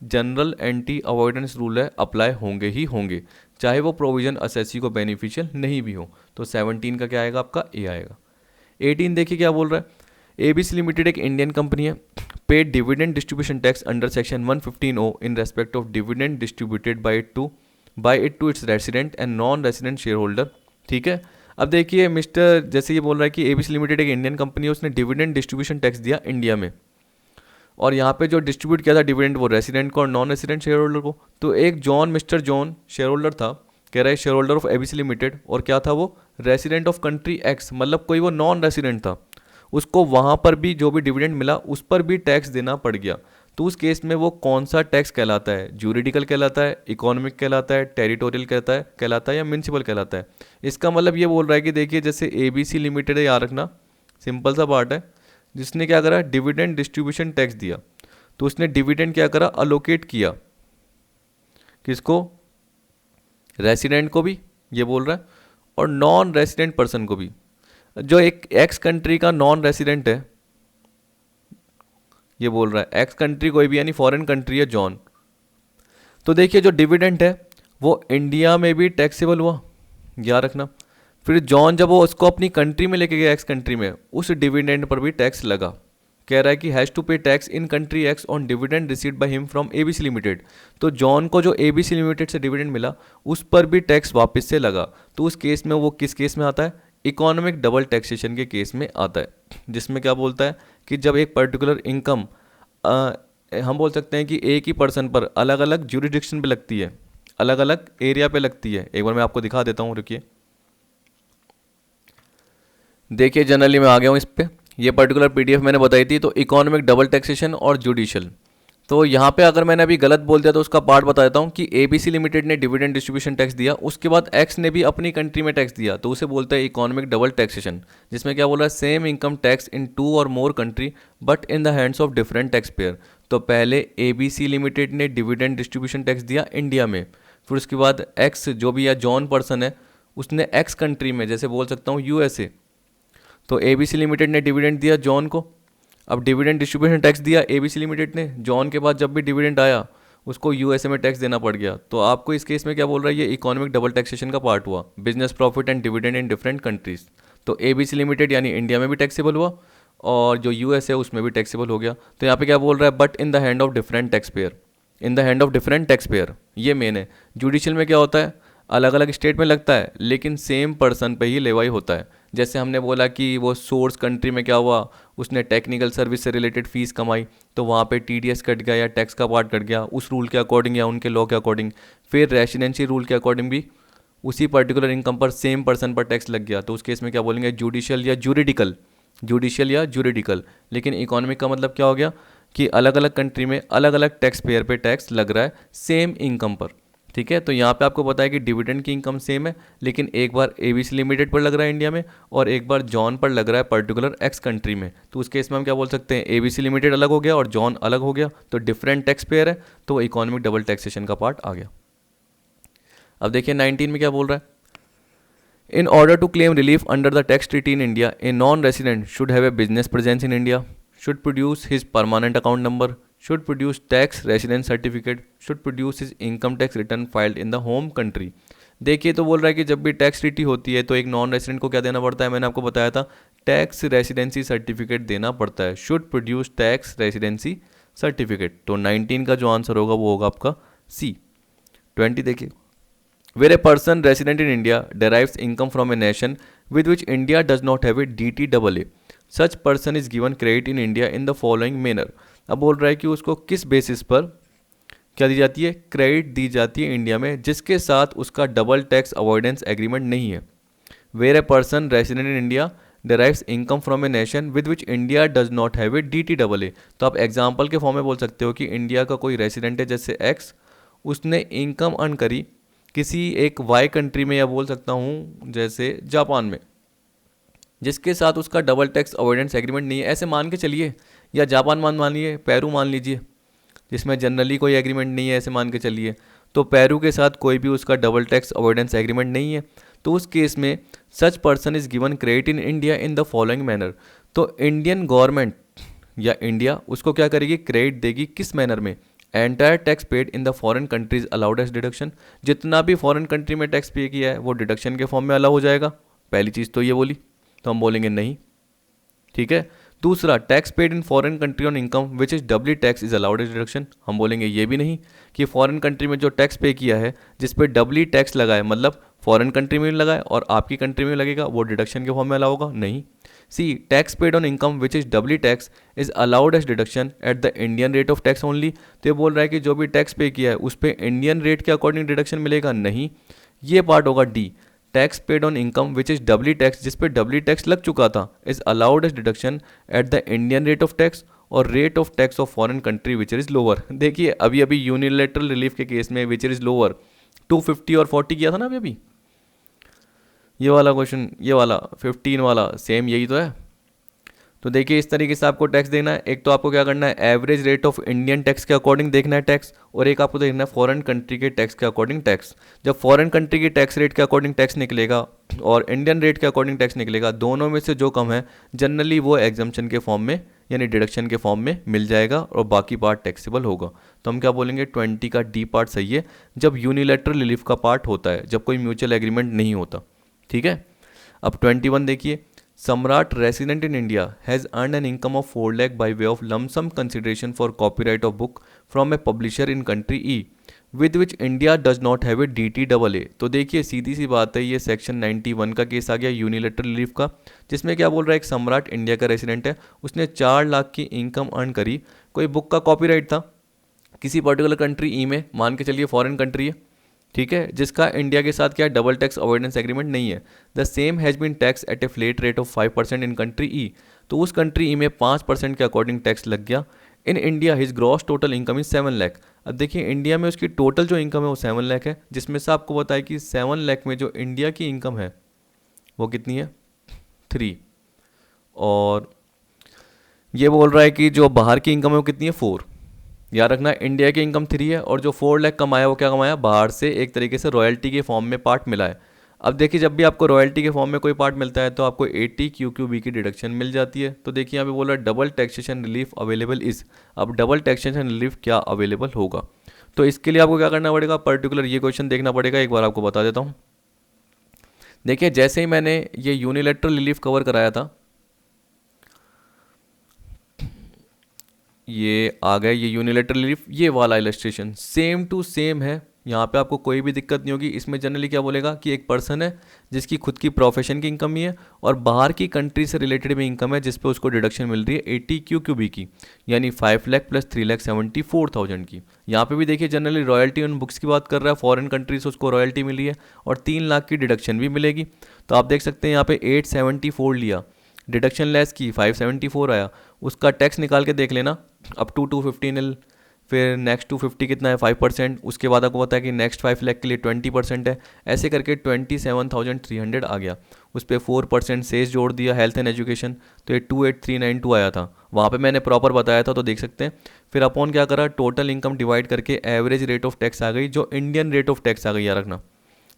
general anti avoidance rule है, अप्लाई होंगे ही होंगे, चाहे वो प्रोविजन असेसी को बेनिफिशियल नहीं भी हो। तो 17 का क्या आएगा आपका, ए आएगा। 18 देखिए क्या बोल रहा है, एबीसी लिमिटेड एक इंडियन कंपनी है, paid dividend distribution tax under section 115O in respect of dividend distributed by it to by it to its resident and non resident share holder. ठीक है, अब देखिए मिस्टर, जैसे ये बोल रहा है कि एबीसी लिमिटेड एक इंडियन कंपनी है, उसने डिविडेंड डिस्ट्रीब्यूशन टैक्स दिया इंडिया में, और यहाँ पे जो डिस्ट्रीब्यूट किया था डिविडेंड वो रेसिडेंट को और नॉन रेसिडेंट शेयर होल्डर को। तो एक John, mister John share holder था, कह रहा है share holder of ABC limited, और क्या था वो, रेसिडेंट ऑफ कंट्री एक्स, मतलब कोई वो नॉन रेसिडेंट था, उसको वहाँ पर भी जो भी डिविडेंड मिला उस पर भी टैक्स देना पड़ गया। तो उस केस में वो कौन सा टैक्स कहलाता है, ज्यूरिडिकल कहलाता है, इकोनॉमिक कहलाता है, टेरिटोरियल कहलाता है या म्युनिसिपल कहलाता है। इसका मतलब ये बोल रहा है कि देखिए जैसे एबीसी लिमिटेड है, याद रखना, सिंपल सा पार्ट है, जिसने क्या करा, डिविडेंड डिस्ट्रीब्यूशन टैक्स दिया, तो उसने डिविडेंड क्या करा, अलोकेट किया, किसको, रेसिडेंट को भी, ये बोल रहा है, और नॉन रेसिडेंट पर्सन को भी। जो एक एक्स कंट्री का नॉन रेसिडेंट है, ये बोल रहा है एक्स कंट्री कोई भी, यानी फॉरेन कंट्री है जॉन, तो देखिए जो डिविडेंड है वो इंडिया में भी टैक्सेबल हुआ, याद रखना। फिर जॉन जब वो उसको अपनी कंट्री में लेके गया, एक्स कंट्री में, उस डिविडेंड पर भी टैक्स लगा। कह रहा है कि हैज़ टू पे tax in country x on dividend received by him from ABC limited. तो जॉन को जो एबीसी लिमिटेड से डिविडेंड मिला उस पर भी टैक्स वापस से लगा। तो उस केस में वो किस केस में आता है, इकोनॉमिक डबल टैक्सेशन के केस में आता है, जिसमें क्या बोलता है कि जब एक पर्टिकुलर इनकम हम बोल सकते हैं कि एक ही पर्सन पर अलग अलग ज्यूरिडिक्शन पे लगती है, अलग अलग एरिया पे लगती है। एक बार मैं आपको दिखा देता हूँ, रुकिए, देखिए जनरली मैं आ गया हूँ इस पे, ये पर्टिकुलर पीडीएफ मैंने बताई थी। तो इकोनॉमिक डबल टैक्सेशन और जुडिशियल, तो यहाँ पे अगर मैंने अभी गलत बोल दिया तो उसका पार्ट बता देता हूँ कि एबीसी लिमिटेड ने डिविडेंड डिस्ट्रीब्यूशन टैक्स दिया, उसके बाद एक्स ने भी अपनी कंट्री में टैक्स दिया, तो उसे बोलता है इकोनॉमिक डबल टैक्सेशन, जिसमें क्या बोल रहा है, same income tax in 2 or more country but in the hands of different tax payer. तो पहले एबीसी लिमिटेड ने डिविडेंड डिस्ट्रीब्यूशन टैक्स दिया इंडिया में, फिर उसके बाद एक्स जो भी या जॉन पर्सन है उसने एक्स कंट्री में, जैसे बोल सकता हूँ यूएसए, तो एबीसी लिमिटेड ने डिविडेंड दिया जॉन को, अब डिविडेंड डिस्ट्रीब्यूशन टैक्स दिया एबीसी लिमिटेड ने, जॉन के बाद जब भी डिविडेंड आया उसको यूएसए में टैक्स देना पड़ गया। तो आपको इस केस में क्या बोल रहा है, ये इकोनॉमिक डबल टैक्सेशन का पार्ट हुआ, business profit and dividend in different countries. तो एबीसी लिमिटेड यानी इंडिया में भी टैक्सेबल हुआ और जो यूएस है उसमें भी टैक्सेबल हो गया। तो यहाँ पे क्या बोल रहा है, but in the hand of different tax pair, in the hand of different tax pair, ये मेन है। जुडिशियल में क्या होता है, अलग अलग स्टेट में लगता है लेकिन सेम पर्सन पे ही लेवाई होता है। जैसे हमने बोला कि वो सोर्स कंट्री में क्या हुआ, उसने टेक्निकल सर्विस से रिलेटेड फीस कमाई तो वहाँ पे टीडीएस कट गया या टैक्स का पार्ट कट गया, उस रूल के अकॉर्डिंग या उनके लॉ के अकॉर्डिंग। फिर रेसिडेंसी रूल के अकॉर्डिंग भी उसी पर्टिकुलर इनकम पर सेम पर्सन पर टैक्स लग गया, तो उस केस में क्या बोलेंगे, जुडिशियल या ज्यूरिडिकल, जुडिशियल या ज्यूरिडिकल। लेकिन इकोनॉमिक का मतलब क्या हो गया कि अलग अलग कंट्री में अलग अलग टैक्स पेयर पे टैक्स लग रहा है सेम इनकम पर। ठीक है, तो यहाँ पे आपको पता है कि डिविडेंड की इनकम सेम है, लेकिन एक बार एबीसी लिमिटेड पर लग रहा है इंडिया में और एक बार जॉन पर लग रहा है पर्टिकुलर एक्स कंट्री में। तो उस केस में हम क्या बोल सकते हैं, एबीसी लिमिटेड अलग हो गया और जॉन अलग हो गया, तो डिफरेंट टैक्स पेयर है, तो इकोनॉमिक डबल टैक्सेशन का पार्ट आ गया। अब देखिए 19 में क्या बोल रहा है, in order to claim relief under the tax treaty in India a non resident should have a business presence in India, should produce his permanent account number, should produce tax residence certificate, should produce his income tax return filed in the home country। देखिए तो बोल रहा है कि जब भी tax treaty होती है तो एक नॉन रेसिडेंट को क्या देना पड़ता है, मैंने आपको बताया था टैक्स रेसिडेंसी सर्टिफिकेट देना पड़ता है, should produce tax residency certificate. तो 19 का जो आंसर होगा वो होगा आपका सी। 20 देखिए, where a person resident in India derives income from a nation with which India does not have a DTAA, such person is given credit in India in the following manner। अब बोल रहा है कि उसको किस बेसिस पर क्या दी जाती है, क्रेडिट दी जाती है इंडिया में जिसके साथ उसका डबल टैक्स अवॉइडेंस एग्रीमेंट नहीं है। Where a person resident in India derives income from a nation with which India does not have a DTAA। तो आप एग्जाम्पल के फॉर्म में बोल सकते हो कि इंडिया का कोई रेसिडेंट है जैसे एक्स, उसने इनकम अर्न करी किसी एक वाई कंट्री में या बोल सकता हूँ जैसे जापान में, जिसके साथ उसका डबल टैक्स अवॉइडेंस एग्रीमेंट नहीं है, ऐसे मान के चलिए, या जापान मान लीजिए, पेरू मान लीजिए, जिसमें जनरली कोई एग्रीमेंट नहीं है, ऐसे मान के चलिए। तो पेरू के साथ कोई भी उसका डबल टैक्स अवॉइडेंस एग्रीमेंट नहीं है, तो उस केस में such person is given credit in India in the following manner. तो इंडियन गवर्नमेंट या इंडिया उसको क्या करेगी, क्रेडिट देगी किस मैनर में, entire tax paid in the foreign countries allowed as deduction, जितना भी फॉरेन कंट्री में टैक्स पे किया है वो डिडक्शन के फॉर्म में अलाउ हो जाएगा। पहली चीज़ तो ये बोली, तो हम बोलेंगे नहीं। ठीक है, दूसरा, tax paid in foreign country on income which is doubly tax is allowed as deduction. हम बोलेंगे ये भी नहीं कि फॉरेन कंट्री में जो टैक्स पे किया है जिस पे डबली टैक्स लगा है, मतलब फॉरेन कंट्री में भी लगा है और आपकी कंट्री में भी लगेगा, वो डिडक्शन के फॉर्म में अलाउ होगा, नहीं। C, tax paid on income which is doubly tax is allowed as deduction at the Indian rate of tax only. तो ये बोल रहा है कि जो भी टैक्स पे किया है उस पर इंडियन रेट के अकॉर्डिंग डिडक्शन मिलेगा, नहीं। ये पार्ट होगा D, tax paid on income which is doubly tax, जिस पे डबली टैक्स लग चुका था, is allowed as deduction at the Indian rate of tax or rate of tax of foreign country which is lower. देखिए अभी अभी unilateral relief के case में विच इज लोअर 250 और 40 किया था ना अभी अभी, ये वाला क्वेश्चन, ये वाला 15 वाला सेम यही तो है। तो देखिए इस तरीके से आपको टैक्स देना है। एक तो आपको क्या करना है, average rate of Indian tax के अकॉर्डिंग देखना है टैक्स, और एक आपको देखना है फॉरेन कंट्री के टैक्स के अकॉर्डिंग टैक्स। जब फॉरेन कंट्री की टैक्स रेट के अकॉर्डिंग टैक्स निकलेगा और इंडियन रेट के अकॉर्डिंग टैक्स निकलेगा, दोनों में से जो कम है जनरली वो एग्जम्पशन के फॉर्म में यानी डिडक्शन के फॉर्म में मिल जाएगा और बाकी पार्ट टैक्सेबल होगा। तो हम क्या बोलेंगे, 20 का डी पार्ट सही है जब यूनिलैटरल रिलीफ का पार्ट होता है, जब कोई म्यूचुअल एग्रीमेंट नहीं होता। ठीक है, अब 21 देखिए, सम्राट resident in India has earn an income of 4 lakh by way of lump sum consideration for copyright of book from a publisher in country E with which India does not have a DTAA। तो देखिए सीधी सी बात है, ये section 91 का case आ गया unilateral relief का, जिसमें क्या बोल रहा है, एक सम्राट इंडिया का रेसिडेंट है, उसने 4 लाख की इनकम अर्न करी, कोई बुक का कॉपीराइट था किसी पर्टिकुलर कंट्री ई में, मान के चलिए फॉरेन कंट्री है, ठीक है, जिसका इंडिया के साथ क्या डबल टैक्स अवॉइडेंस एग्रीमेंट नहीं है। The same has been taxed at a flat rate of 5% in country E. तो उस कंट्री ई में 5% के अकॉर्डिंग टैक्स लग गया। In India his gross total income is 7 lakh. अब देखिए इंडिया में उसकी टोटल जो इनकम है वो 7 लाख है, जिसमें से आपको बताया कि 7 लाख में जो इंडिया की इनकम है वो कितनी है, 3, और ये बोल रहा है कि जो बाहर की इनकम है वो कितनी है, 4। याद रखना इंडिया की इनकम 3 है और जो 4 लाख कमाया वो क्या कमाया, बाहर से एक तरीके से रॉयल्टी के फॉर्म में पार्ट मिला है। अब देखिए जब भी आपको रॉयल्टी के फॉर्म में कोई पार्ट मिलता है तो आपको 80 QQB की डिडक्शन मिल जाती है। तो देखिए यहाँ पे बोला double taxation relief available is. अब डबल टैक्सेशन रिलीफ क्या अवेलेबल होगा, तो इसके लिए आपको क्या करना पड़ेगा, पर्टिकुलर ये क्वेश्चन देखना पड़ेगा। एक बार आपको बता देता हूँ। देखिए जैसे ही मैंने ये यूनिलैटरल रिलीफ कवर कराया था, ये आ गया ये यूनिलैटरल रिलीफ, ये वाला इलस्ट्रेशन सेम टू सेम है। यहाँ पे आपको कोई भी दिक्कत नहीं होगी। इसमें जनरली क्या बोलेगा कि एक पर्सन है जिसकी खुद की प्रोफेशन की इनकम ही है और बाहर की कंट्री से रिलेटेड भी इनकम है जिस पे उसको डिडक्शन मिल रही है 80 QQB की, यानी 5 लाख प्लस 3,74,000 की। यहाँ पे भी देखिए जनरली रॉयल्टी ऑन बुक्स की बात कर रहा है, फॉरेन कंट्री से उसको रॉयल्टी मिली है और 3 लाख की डिडक्शन भी मिलेगी। तो आप देख सकते हैं यहाँ पे 874 लिया, डिडक्शन लेस की 574 आया, उसका टैक्स निकाल के देख लेना अप टू 250 निल, फिर नेक्स्ट 250 कितना है 5%, उसके बाद आपको पता है कि नेक्स्ट 5 लाख के लिए 20% है, ऐसे करके 27,300 आ गया। उस पर 4% सेस जोड़ दिया हेल्थ एंड एजुकेशन, तो ये 28,392 आया था। वहाँ पे मैंने प्रॉपर बताया था तो देख सकते हैं। फिर अपॉन क्या करा, टोटल इनकम डिवाइड करके एवरेज रेट ऑफ टैक्स आ गई, जो इंडियन रेट ऑफ टैक्स आ गई, याद रखना,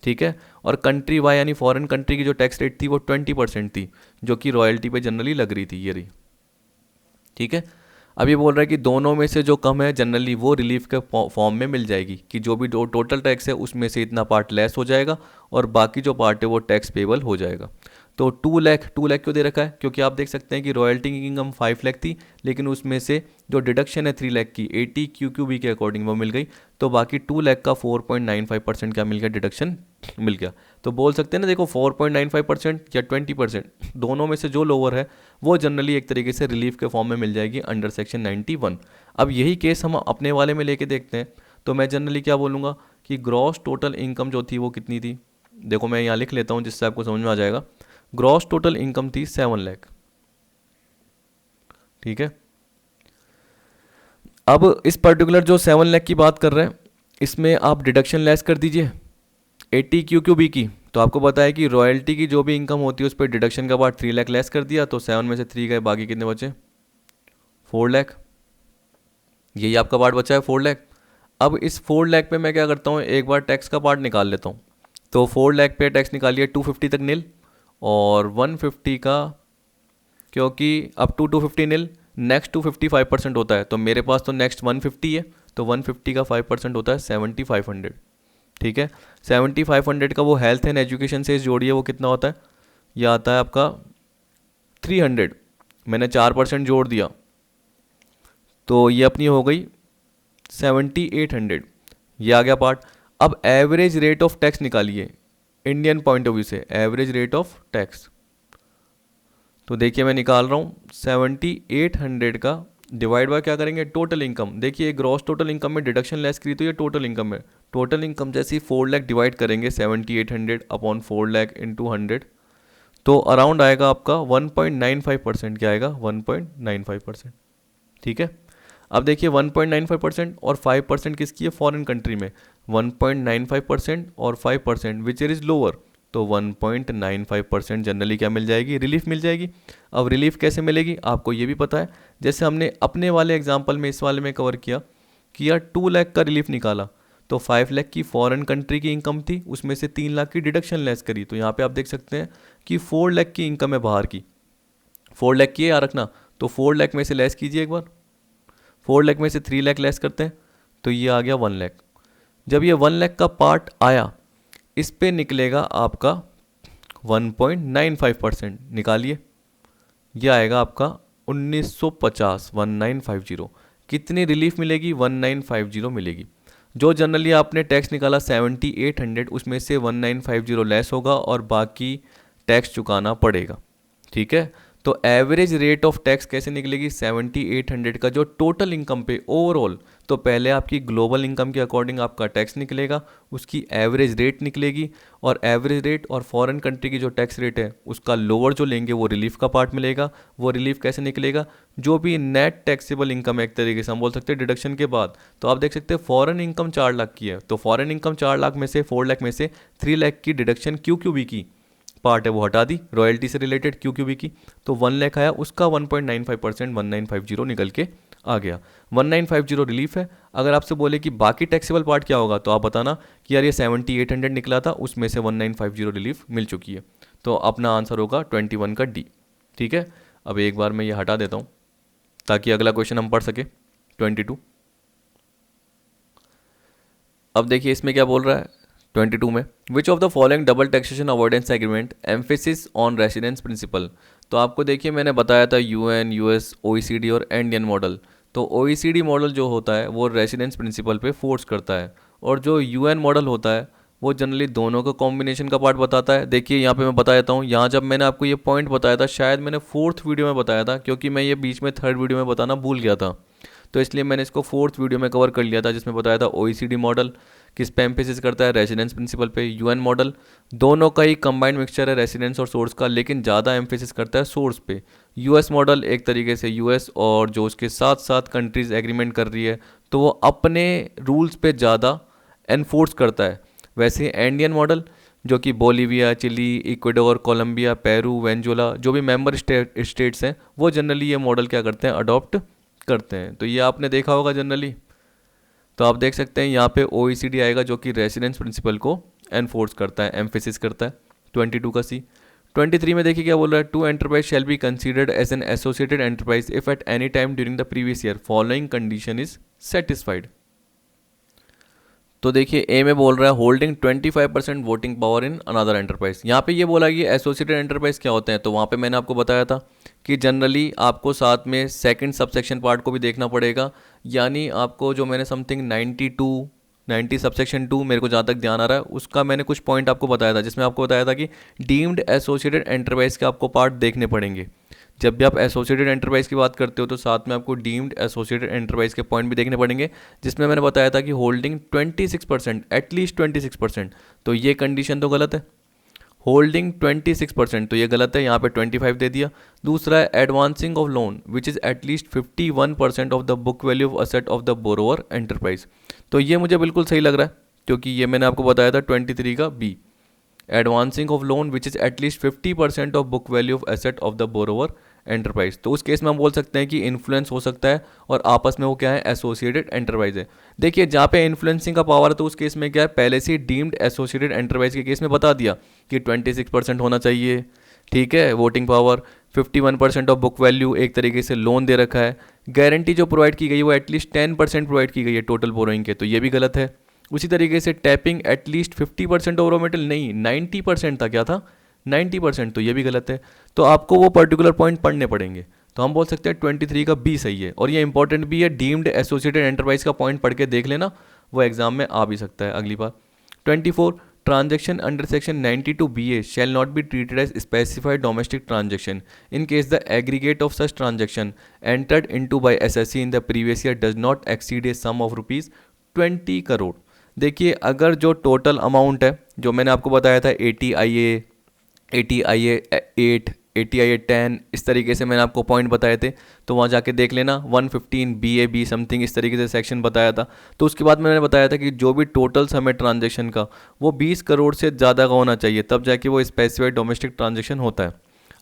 ठीक है। और कंट्री वाई यानी फॉरेन कंट्री की जो टैक्स रेट थी वो 20% थी, जो कि रॉयल्टी पे जनरली लग रही थी, ये रही, ठीक है। अब ये बोल रहा है कि दोनों में से जो कम है जनरली वो रिलीफ के फॉर्म में मिल जाएगी, कि जो भी टोटल टैक्स है उसमें से इतना पार्ट लेस हो जाएगा और बाकी जो पार्ट है वो टैक्स पेबल हो जाएगा। तो 2 लाख क्यों दे रखा है, क्योंकि आप देख सकते हैं कि रॉयल्टी की इनकम 5 लाख थी, लेकिन उसमें से जो डिडक्शन है 3 लाख की 80 QQB के अकॉर्डिंग वो मिल गई, तो बाकी 2 लाख का 4.95% क्या मिल गया, डिडक्शन मिल गया। तो बोल सकते हैं ना, देखो 4.95% या 20%, दोनों में से जो लोअर है वो जनरली एक तरीके से रिलीफ के फॉर्म में मिल जाएगी अंडर सेक्शन 91। अब यही केस हम अपने वाले में लेके देखते हैं, तो मैं जनरली क्या बोलूँगा कि ग्रॉस टोटल इनकम जो थी वो कितनी थी, देखो मैं यहाँ लिख लेता हूँ जिससे आपको समझ में आ जाएगा। ग्रॉस टोटल इनकम थी 7 लाख, ठीक है। अब इस पर्टिकुलर जो 7 लाख की बात कर रहे हैं, इसमें आप डिडक्शन लेस कर दीजिए 80 QQB की, तो आपको पता है कि रॉयल्टी की जो भी इनकम होती है उस पर डिडक्शन का बाद 3 लाख लेस कर दिया, तो 7 में से 3 गए, बाकी कितने बचे, 4 लाख, यही आपका पार्ट बचा है 4 लाख। अब इस 4 लाख पे मैं क्या करता हूँ, एक बार टैक्स का पार्ट निकाल लेता हूँ। तो 4 लाख पे टैक्स निकालिए 250 तक निल और 150 का, क्योंकि अप टू 250 निल, नेक्स्ट 250 5% होता है, तो मेरे पास तो नेक्स्ट 150 है, तो 150 का 5% होता है 7500, ठीक है। 7500 का वो हेल्थ एंड एजुकेशन से जोड़िए, वो कितना होता है, यह आता है आपका 300, मैंने 4% जोड़ दिया, तो ये अपनी हो गई 7800। ये आ गया पार्ट। अब एवरेज रेट ऑफ टैक्स निकालिए इंडियन पॉइंट ऑफ व्यू से, एवरेज रेट ऑफ टैक्स। तो देखिए मैं निकाल रहा हूँ 7800 का डिवाइड बाय क्या करेंगे, टोटल इनकम। देखिए ग्रॉस टोटल इनकम में डिडक्शन लेस करी तो ये टोटल इनकम है। टोटल इनकम जैसे ही 4 लाख डिवाइड करेंगे 7800 अपॉन 4 लाख इंटू 100, तो अराउंड आएगा आपका 1.95%। क्या आएगा, 1.95%। ठीक है। अब देखिए 1.95% और 5% किसकी है, फॉरेन कंट्री में। 1.95% और 5% विच इज लोअर, तो 1.95% जनरली क्या मिल जाएगी, रिलीफ मिल जाएगी। अब रिलीफ कैसे मिलेगी आपको ये भी पता है, जैसे हमने अपने वाले एग्जांपल में इस वाले में कवर किया कि यार 2 लाख का रिलीफ निकाला, तो 5 लाख की फॉरेन कंट्री की इनकम थी, उसमें से 3 लाख की डिडक्शन लेस करी। तो यहाँ पे आप देख सकते हैं कि 4 लाख की इनकम है बाहर की, 4 लाख की है याद रखना। तो 4 लाख में से लेस कीजिए एक बार, 4 लाख में से 3 लाख लेस करते हैं तो ये आ गया 1 लाख। जब ये 1 लाख का पार्ट आया, इस पे निकलेगा आपका 1.95%। निकालिए, ये आएगा आपका 1950, 1950। कितनी रिलीफ मिलेगी, 1950 मिलेगी। जो जनरली आपने टैक्स निकाला 7800, उसमें से 1950 लेस होगा और बाकी टैक्स चुकाना पड़ेगा। ठीक है। तो एवरेज रेट ऑफ टैक्स कैसे निकलेगी, 7800 का जो टोटल इनकम पे ओवरऑल, तो पहले आपकी ग्लोबल इनकम के अकॉर्डिंग आपका टैक्स निकलेगा, उसकी एवरेज रेट निकलेगी, और एवरेज रेट और फॉरेन कंट्री की जो टैक्स रेट है उसका लोअर जो लेंगे वो रिलीफ का पार्ट मिलेगा। वो रिलीफ कैसे निकलेगा, जो भी नेट टैक्सेबल इनकम है एक तरीके से हम बोल सकते हैं डिडक्शन के बाद। तो आप देख सकते हैं फॉरेन इनकम 4 लाख की है, तो फॉरेन इनकम 4 लाख में से 4 लाख में से 3 लाख की डिडक्शन क्यूक्यूबी की पार्ट है वो हटा दी, रॉयल्टी से रिलेटेड क्यूक्यूबी की, तो 1 लाख आया, उसका 1.95% 1950 निकल के आ गया। 1950 रिलीफ है। अगर आपसे बोले कि बाकी टैक्सेबल पार्ट क्या होगा, तो आप बताना कि यार ये 7800 निकला था, उसमें से 1950 रिलीफ मिल चुकी है। तो अपना आंसर होगा 21 का डी। ठीक है। अब एक बार मैं ये हटा देता हूँ ताकि अगला क्वेश्चन हम पढ़ सके, 22। अब देखिए इसमें क्या बोल रहा है 22 में, which of the following double taxation avoidance agreement emphasis on residence principle. तो आपको देखिए मैंने बताया था यूएन, यूएस, ओईसीडी और इंडियन मॉडल। तो ओईसीडी मॉडल जो होता है वो रेसिडेंस प्रिंसिपल पे फोर्स करता है, और जो यूएन मॉडल होता है वो जनरली दोनों का कॉम्बिनेशन का पार्ट बताता है। देखिए यहाँ पे मैं बता देता हूँ, यहाँ जब मैंने आपको ये पॉइंट बताया था शायद मैंने 4th वीडियो में बताया था, क्योंकि मैं ये बीच में 3rd वीडियो में बताना भूल गया था, तो इसलिए मैंने इसको 4th वीडियो में कवर कर लिया था, जिसमें बताया था ओईसीडी मॉडल किस पे एम्फेसिस करता है, रेसिडेंस प्रिंसिपल पे। यूएन मॉडल दोनों का ही कंबाइंड मिक्सचर है रेसिडेंस और सोर्स का, लेकिन ज़्यादा एम्फेसिस करता है सोर्स पे। यूएस मॉडल एक तरीके से यूएस और जो उसके साथ साथ कंट्रीज़ एग्रीमेंट कर रही है तो वो अपने रूल्स पे ज़्यादा एनफोर्स करता है। वैसे इंडियन मॉडल जो कि Bolivia, Chile, Ecuador, Colombia, Peru, Venezuela जो भी मेंबर स्टेट्स हैं वो जनरली ये मॉडल क्या करते हैं, अडॉप्ट करते हैं। तो ये आपने देखा होगा जनरली। तो आप देख सकते हैं यहाँ पे ओईसीडी आएगा जो कि रेसिडेंस प्रिंसिपल को एनफोर्स करता है, एम्फेसिस करता है। 22 का सी। 23 में देखिए क्या बोल रहा है, to enterprise shall be considered as an associated enterprise if at any time during the previous year following condition is satisfied. तो देखिए ए में बोल रहा है holding 25% voting power in another enterprise. यहाँ पे ये बोला कि एसोसिएटेड एंटरप्राइज क्या होते हैं, तो वहाँ पे मैंने आपको बताया था कि जनरली आपको साथ में सेकंड सबसेक्शन पार्ट को भी देखना पड़ेगा, यानी आपको जो मैंने समथिंग 90 सबसेक्शन 2 मेरे को जहाँ तक ध्यान आ रहा है उसका मैंने कुछ पॉइंट आपको बताया था, जिसमें आपको बताया था कि डीम्ड एसोसिएटेड एंटरप्राइज के आपको पार्ट देखने पड़ेंगे। जब भी आप एसोसिएटेड एंटरप्राइज की बात करते हो तो साथ में आपको डीम्ड एसोसिएटेड एंटरप्राइज के पॉइंट भी देखने पड़ेंगे, जिसमें मैंने बताया था कि होल्डिंग 26%, एटलीस्ट 26%, तो ये कंडीशन तो गलत है। होल्डिंग 26% तो ये गलत है, यहाँ पे 25 दे दिया। दूसरा है advancing of loan which is at least 51% of the book value of asset of the borrower enterprise. तो ये मुझे बिल्कुल सही लग रहा है, क्योंकि ये मैंने आपको बताया था 23 का b, advancing of loan which is at least 50% of book value of asset of the borrower enterprise. तो उस केस में हम बोल सकते हैं कि इन्फ्लुएंस हो सकता है और आपस में वो क्या है, एसोसिएटेड एंटरप्राइज है। देखिए जहाँ पे इन्फ्लुएंसिंग का पावर है तो उस केस में क्या है, पहले से डीम्ड एसोसिएटेड एंटरप्राइज के केस में बता दिया कि 26% होना चाहिए। ठीक है, voting power 51% of book value, एक तरीके से लोन दे रखा है। गारंटी जो प्रोवाइड की गई है वो एटलीस्ट 10% प्रोवाइड की गई है टोटल बोरोइंग के, तो ये भी गलत है। उसी तरीके से टैपिंग एटलीस्ट 50% ओवर मेटल, नहीं 90% था, क्या था 90%, तो ये भी गलत है। तो आपको वो पर्टिकुलर पॉइंट पढ़ने पड़ेंगे। तो हम बोल सकते हैं 23 का बी सही है। और ये इंपॉर्टेंट भी है, डीम्ड एसोसिएटेड एंटरप्राइज का पॉइंट पढ़ के देख लेना, वो एग्जाम में आ भी सकता है अगली बार। 24, transaction under section 92BA shall not be treated as specified domestic transaction in case the aggregate of such transaction entered into by SSC in the previous year does not exceed a sum of rupees 20 crore. देखिए अगर जो total amount है जो मैंने आपको बताया था 80IA 80IA 8 80IA 10 इस तरीके से मैंने आपको पॉइंट बताए थे, तो वहाँ जाके देख लेना। 115 BAB समथिंग इस तरीके से सेक्शन बताया था। तो उसके बाद मैंने बताया था कि जो भी टोटल समय ट्रांजेक्शन का वो 20 करोड़ से ज़्यादा का होना चाहिए, तब जाके वो स्पेसिफाइड डोमेस्टिक ट्रांजेक्शन होता है।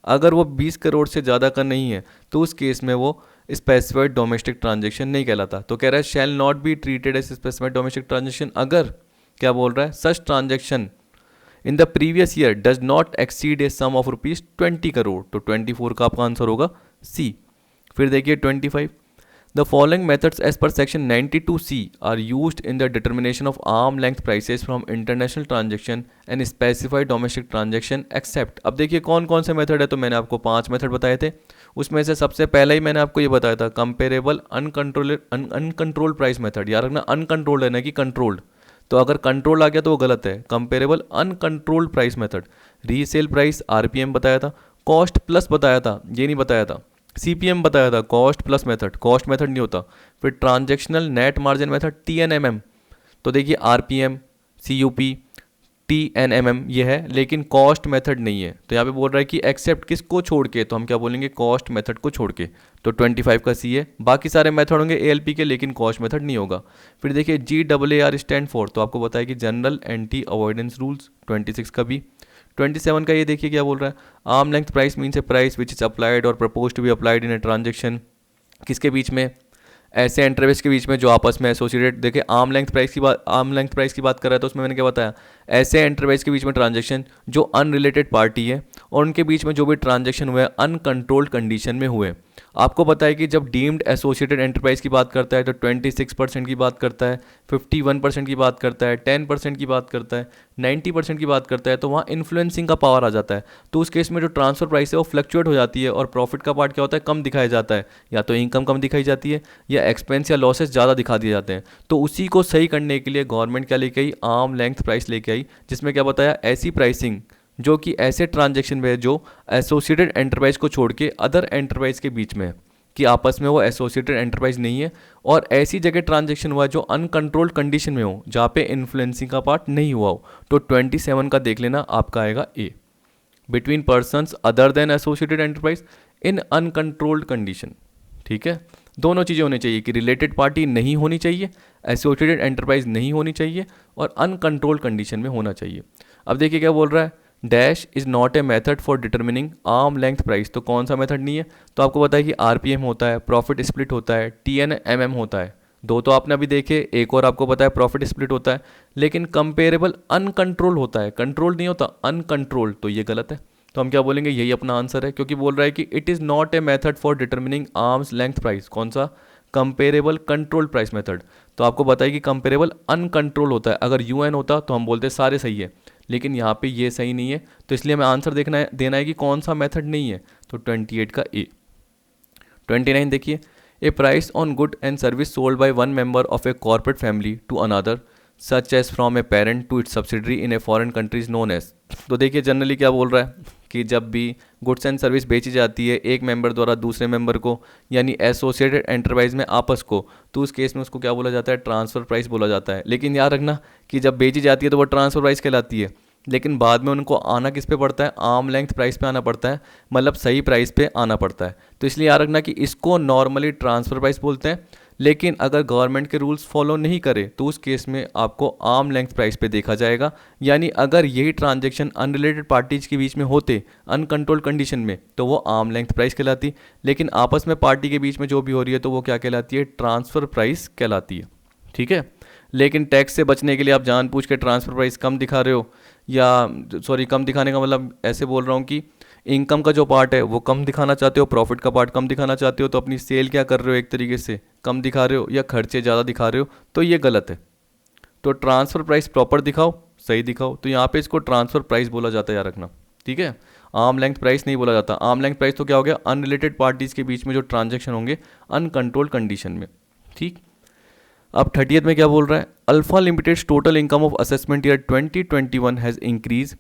अगर वो 20 करोड़ से ज़्यादा का नहीं है तो उस केस में वो स्पेसिफाइड डोमेस्टिक ट्रांजेक्शन नहीं कहलाता। तो कह रहा है shall not be treated as specified domestic transaction अगर क्या बोल रहा है such transaction in the previous year does not exceed a sum of rupees 20 crore. तो 24 का आपका आंसर होगा सी। फिर देखिए 25, the following methods as per section 92C are used in the determination of arm length prices from international transaction and specified domestic transaction except. अब देखिए कौन कौन से मेथड है, तो मैंने आपको 5 मेथड बताए थे। उसमें से सबसे पहले ही मैंने आपको ये बताया था कंपेरेबल अनकंट्रोल्ड प्राइस मेथड। याद रखना अनकंट्रोल्ड है ना कि कंट्रोल्ड, तो अगर कंट्रोल आ गया तो वो गलत है। Comparable uncontrolled price method, resale price RPM बताया था, कॉस्ट प्लस बताया था, ये नहीं बताया था सीपीएम बताया था, cost plus method, cost method नहीं होता। फिर ट्रांजैक्शनल नेट मार्जिन मेथड टीएनएमएम, तो देखिए आरपीएम सीयूपी टीएनएमएम ये है, लेकिन कॉस्ट मेथड नहीं है। तो यहाँ पे बोल रहा है कि एक्सेप्ट किसको छोड़ के, तो हम क्या बोलेंगे कॉस्ट मेथड को छोड़ के। तो 25 का सी है। बाकी सारे मेथड होंगे एएलपी के, लेकिन कॉस्ट मेथड नहीं होगा। फिर देखिए GAAR स्टैंड फॉर, तो आपको बताया कि जनरल एंटी अवॉइडेंस रूल्स। 26 का भी। 27 का ये देखिए क्या बोल रहा है, arm length price means a price which is applied or propose to be applied in a transaction. किसके बीच में, ऐसे एंटरप्राइज के बीच में जो आपस में एसोसिएटेड। देखिए आर्म लेंथ प्राइस की बात कर रहा है, तो उसमें मैंने क्या बताया, ऐसे एंटरप्राइज के बीच में ट्रांजैक्शन जो अनरिलेटेड पार्टी है और उनके बीच में जो भी ट्रांजैक्शन हुए अनकंट्रोल्ड कंडीशन में हुए। आपको पता है कि जब डीम्ड एसोसिएटेड एंटरप्राइज की बात करता है तो 26% की बात करता है, 51% की बात करता है, 10% की बात करता है, 90% की बात करता है, तो वहाँ इन्फ्लुएंसिंग का पावर आ जाता है। तो उस केस में जो ट्रांसफर प्राइस है वो फ्लक्चुएट हो जाती है और प्रॉफिट का पार्ट क्या होता है, कम दिखाया जाता है। या तो इनकम कम दिखाई जाती है या एक्सपेंस या लॉसेस ज़्यादा दिखा दिए जाते हैं। तो उसी को सही करने के लिए गवर्नमेंट क्या लेके आई, आर्म लेंथ प्राइस लेके आई, जिसमें क्या बताया, ऐसी प्राइसिंग जो कि ऐसे ट्रांजैक्शन में जो एसोसिएटेड एंटरप्राइज को छोड़ के अदर एंटरप्राइज के बीच में है, कि आपस में वो एसोसिएटेड एंटरप्राइज नहीं है, और ऐसी जगह ट्रांजैक्शन हुआ है जो अनकंट्रोल्ड कंडीशन में हो, जहाँ पे इन्फ्लुएंसिंग का पार्ट नहीं हुआ हो। तो 27 का देख लेना, आपका आएगा A. Between persons other than associated enterprise in uncontrolled condition. ठीक है, दोनों चीज़ें होनी चाहिए कि रिलेटेड पार्टी नहीं होनी चाहिए, एसोसिएटेड एंटरप्राइज नहीं होनी चाहिए, और अनकंट्रोल्ड कंडीशन में होना चाहिए। अब देखिए क्या बोल रहा है, dash is not a method for determining arm length price. तो कौन सा मेथड नहीं है, तो आपको पता है कि आरपीएम होता है, प्रॉफिट स्प्लिट होता है, टीएनएमएम होता है, दो तो आपने अभी देखे, एक और आपको पता है प्रॉफिट स्प्लिट होता है। लेकिन कंपेरेबल अनकंट्रोल होता है, कंट्रोल नहीं होता, अनकंट्रोल, तो ये गलत है। तो हम क्या बोलेंगे, यही अपना आंसर है, क्योंकि बोल रहा है कि it is not a method for determining arms length price. कौन सा, कंपेरेबल कंट्रोल प्राइस मेथड। तो आपको बताया कि कंपेरेबल अनकंट्रोल होता है। अगर यूएन होता तो हम बोलते सारे सही है, लेकिन यहाँ पे ये सही नहीं है, तो इसलिए हमें आंसर देना है कि कौन सा मेथड नहीं है। तो 28 का ए। 29 देखिए, a price on good and service sold by one member of a corporate family to another such as from a parent to its subsidiary in a foreign countries known as. तो देखिए generally क्या बोल रहा है कि जब भी goods and service बेची जाती है एक मेंबर द्वारा दूसरे मेंबर को, यानी एसोसिएटेड एंटरप्राइज में आपस को, तो उस केस में उसको क्या बोला जाता है, ट्रांसफ़र प्राइस बोला जाता है। लेकिन याद रखना कि जब बेची जाती है तो वो ट्रांसफ़र प्राइस कहलाती है, लेकिन बाद में उनको आना किस पे पड़ता है, आर्म लेंथ प्राइस पे आना पड़ता है, मतलब सही प्राइस पे आना पड़ता है। तो इसलिए याद रखना कि इसको नॉर्मली ट्रांसफ़र प्राइस बोलते हैं, लेकिन अगर गवर्नमेंट के रूल्स फॉलो नहीं करे तो उस केस में आपको आर्म लेंथ प्राइस पे देखा जाएगा। यानी अगर यही ट्रांजैक्शन अनरिलेटेड पार्टीज के बीच में होते अनकंट्रोल कंडीशन में तो वो आर्म लेंथ प्राइस कहलाती, लेकिन आपस में पार्टी के बीच में जो भी हो रही है तो वो क्या कहलाती है, ट्रांसफ़र प्राइस कहलाती है। ठीक है, लेकिन टैक्स से बचने के लिए आप जानबूझ के ट्रांसफ़र प्राइस कम दिखा रहे हो, या सॉरी कम दिखाने का मतलब ऐसे बोल रहा हूँ कि इनकम का जो पार्ट है वो कम दिखाना चाहते हो, प्रॉफिट का पार्ट कम दिखाना चाहते हो, तो अपनी सेल क्या कर रहे हो, एक तरीके से कम दिखा रहे हो या खर्चे ज़्यादा दिखा रहे हो, तो ये गलत है। तो ट्रांसफ़र प्राइस प्रॉपर दिखाओ, सही दिखाओ, तो यहाँ पे इसको ट्रांसफ़र प्राइस बोला जाता है, याद रखना। ठीक है, आर्म लेंथ प्राइस नहीं बोला जाता। आर्म लेंथ प्राइस तो क्या हो गया, अनरिलेटेड पार्टीज के बीच में जो ट्रांजेक्शन होंगे अनकंट्रोल्ड कंडीशन में। ठीक, अब 30th में क्या बोल रहा है, alpha limited total income of assessment year 2021 has increase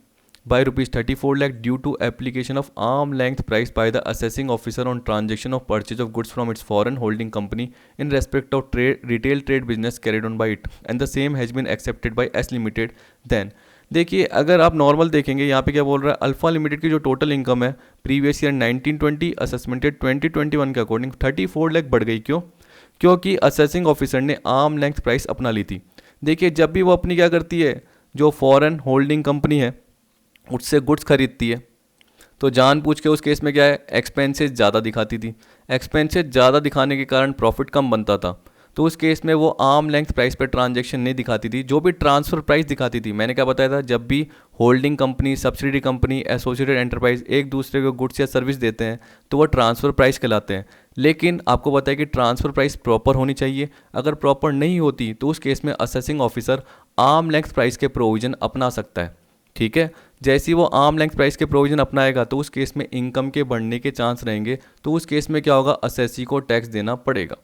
by rupees 34 lakh due to application of arm length price by the assessing officer on transaction of purchase of goods from its foreign holding company in respect of retail trade business carried on by it and the same has been accepted by S Limited। then देखिए अगर आप normal देखेंगे यहाँ पे क्या बोल रहा है, अल्फा लिमिटेड की जो टोटल इनकम है प्रीवियस ईयर 1920 असेसमेंटेड 2021 के अकॉर्डिंग 34 लाख बढ़ गई। क्यों? क्योंकि असेसिंग ऑफिसर ने आर्म लेंथ प्राइस अपना ली थी। देखिए जब भी वो अपनी क्या करती है, जो फॉरेन होल्डिंग कंपनी है उससे गुड्स खरीदती है तो जानबूझ के उस केस में क्या है, एक्सपेंसेस ज़्यादा दिखाती थी। एक्सपेंसेस ज़्यादा दिखाने के कारण प्रॉफिट कम बनता था, तो उस केस में वो आर्म लेंथ प्राइस पे ट्रांजैक्शन नहीं दिखाती थी, जो भी ट्रांसफ़र प्राइस दिखाती थी। मैंने क्या बताया था, जब भी holding company, subsidy company, associated enterprise एक दूसरे को गुड्स या सर्विस देते हैं तो वो ट्रांसफ़र प्राइस कहलाते हैं। लेकिन आपको पता है कि ट्रांसफ़र प्राइस प्रॉपर होनी चाहिए, अगर प्रॉपर नहीं होती तो उस केस में assessing officer arm length price के प्रोविज़न अपना सकता है। ठीक है, जैसे ही वो आर्म लेंथ प्राइस के प्रोविज़न अपनाएगा तो उस केस में इनकम के बढ़ने के चांस रहेंगे, तो उस केस में क्या होगा, असेसी को टैक्स देना पड़ेगा।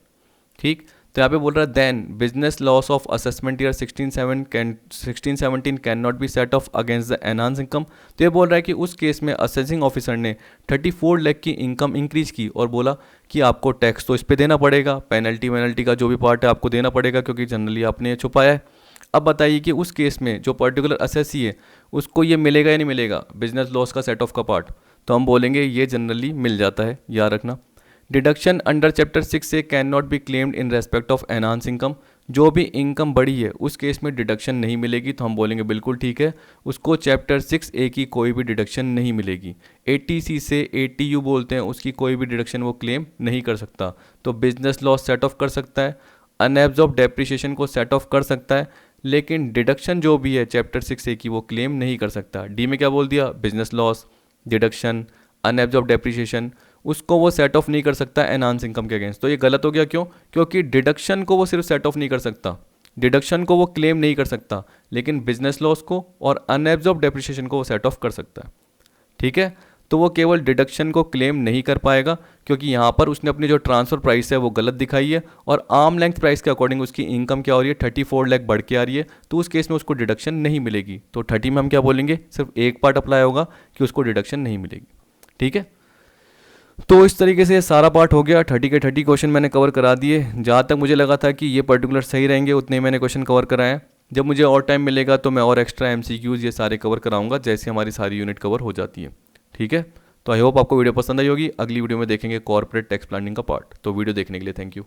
ठीक, तो यहाँ पे बोल रहा है then business loss of assessment year 1617 can not be set off against the enhance income. तो ये बोल रहा है कि उस केस में असेसिंग ऑफिसर ने 34 लाख की इनकम इंक्रीज की और बोला कि आपको टैक्स तो इस पर देना पड़ेगा, पेनल्टी का जो भी पार्ट है आपको देना पड़ेगा क्योंकि जनरली आपने छुपाया है। अब बताइए कि उस केस में जो पर्टिकुलर असेसी है उसको ये मिलेगा या नहीं मिलेगा, बिजनेस लॉस का सेट ऑफ का पार्ट। तो हम बोलेंगे ये जनरली मिल जाता है, याद रखना। डिडक्शन अंडर चैप्टर 6 से can not be claimed in respect of enhance income. जो भी इनकम बढ़ी है उस केस में डिडक्शन नहीं मिलेगी, तो हम बोलेंगे बिल्कुल ठीक है, उसको चैप्टर 6A की कोई भी डिडक्शन नहीं मिलेगी। 80C से 80U बोलते हैं, उसकी कोई भी डिडक्शन वो क्लेम नहीं कर सकता। तो बिजनेस लॉस सेट ऑफ कर सकता है, अनएब्जॉर्ब डेप्रिसिएशन को सेट ऑफ कर सकता है, लेकिन डिडक्शन जो भी है चैप्टर 6A की वो क्लेम नहीं कर सकता। डी में क्या बोल दिया, business loss, deduction, unabsorbed depreciation, उसको वो सेट ऑफ नहीं कर सकता एनहांस इनकम के अगेंस्ट। तो ये गलत हो गया, क्यों? क्योंकि डिडक्शन को वो सिर्फ सेट ऑफ नहीं कर सकता, डिडक्शन को वो क्लेम नहीं कर सकता, लेकिन बिजनेस लॉस को और अनएब्जॉर्ब डेप्रिसिएशन को वो सेट ऑफ कर सकता है। ठीक है, तो वो केवल डिडक्शन को क्लेम नहीं कर पाएगा क्योंकि यहाँ पर उसने अपनी जो ट्रांसफ़र प्राइस है वो गलत दिखाई है और आर्म लेंथ प्राइस के अकॉर्डिंग उसकी इनकम क्या हो रही है, 34 लाख बढ़ के आ रही है, तो उस केस में उसको डिडक्शन नहीं मिलेगी। तो 30 में हम क्या बोलेंगे, सिर्फ एक पार्ट अप्लाई होगा कि उसको डिडक्शन नहीं मिलेगी। ठीक है, तो इस तरीके से सारा पार्ट हो गया। 30 के 30 क्वेश्चन मैंने कवर करा दिए। जहाँ तक मुझे लगा था कि ये पर्टिकुलर सही रहेंगे उतने मैंने क्वेश्चन कवर कराए। जब मुझे और टाइम मिलेगा तो मैं और एक्स्ट्रा MCQs ये सारे कवर कराऊंगा जैसे हमारी सारी यूनिट कवर हो जाती है। ठीक है, तो आई होप आपको वीडियो पसंद आई होगी। अगली वीडियो में देखेंगे कॉर्पोरेट टैक्स प्लानिंग का पार्ट। तो वीडियो देखने के लिए थैंक यू।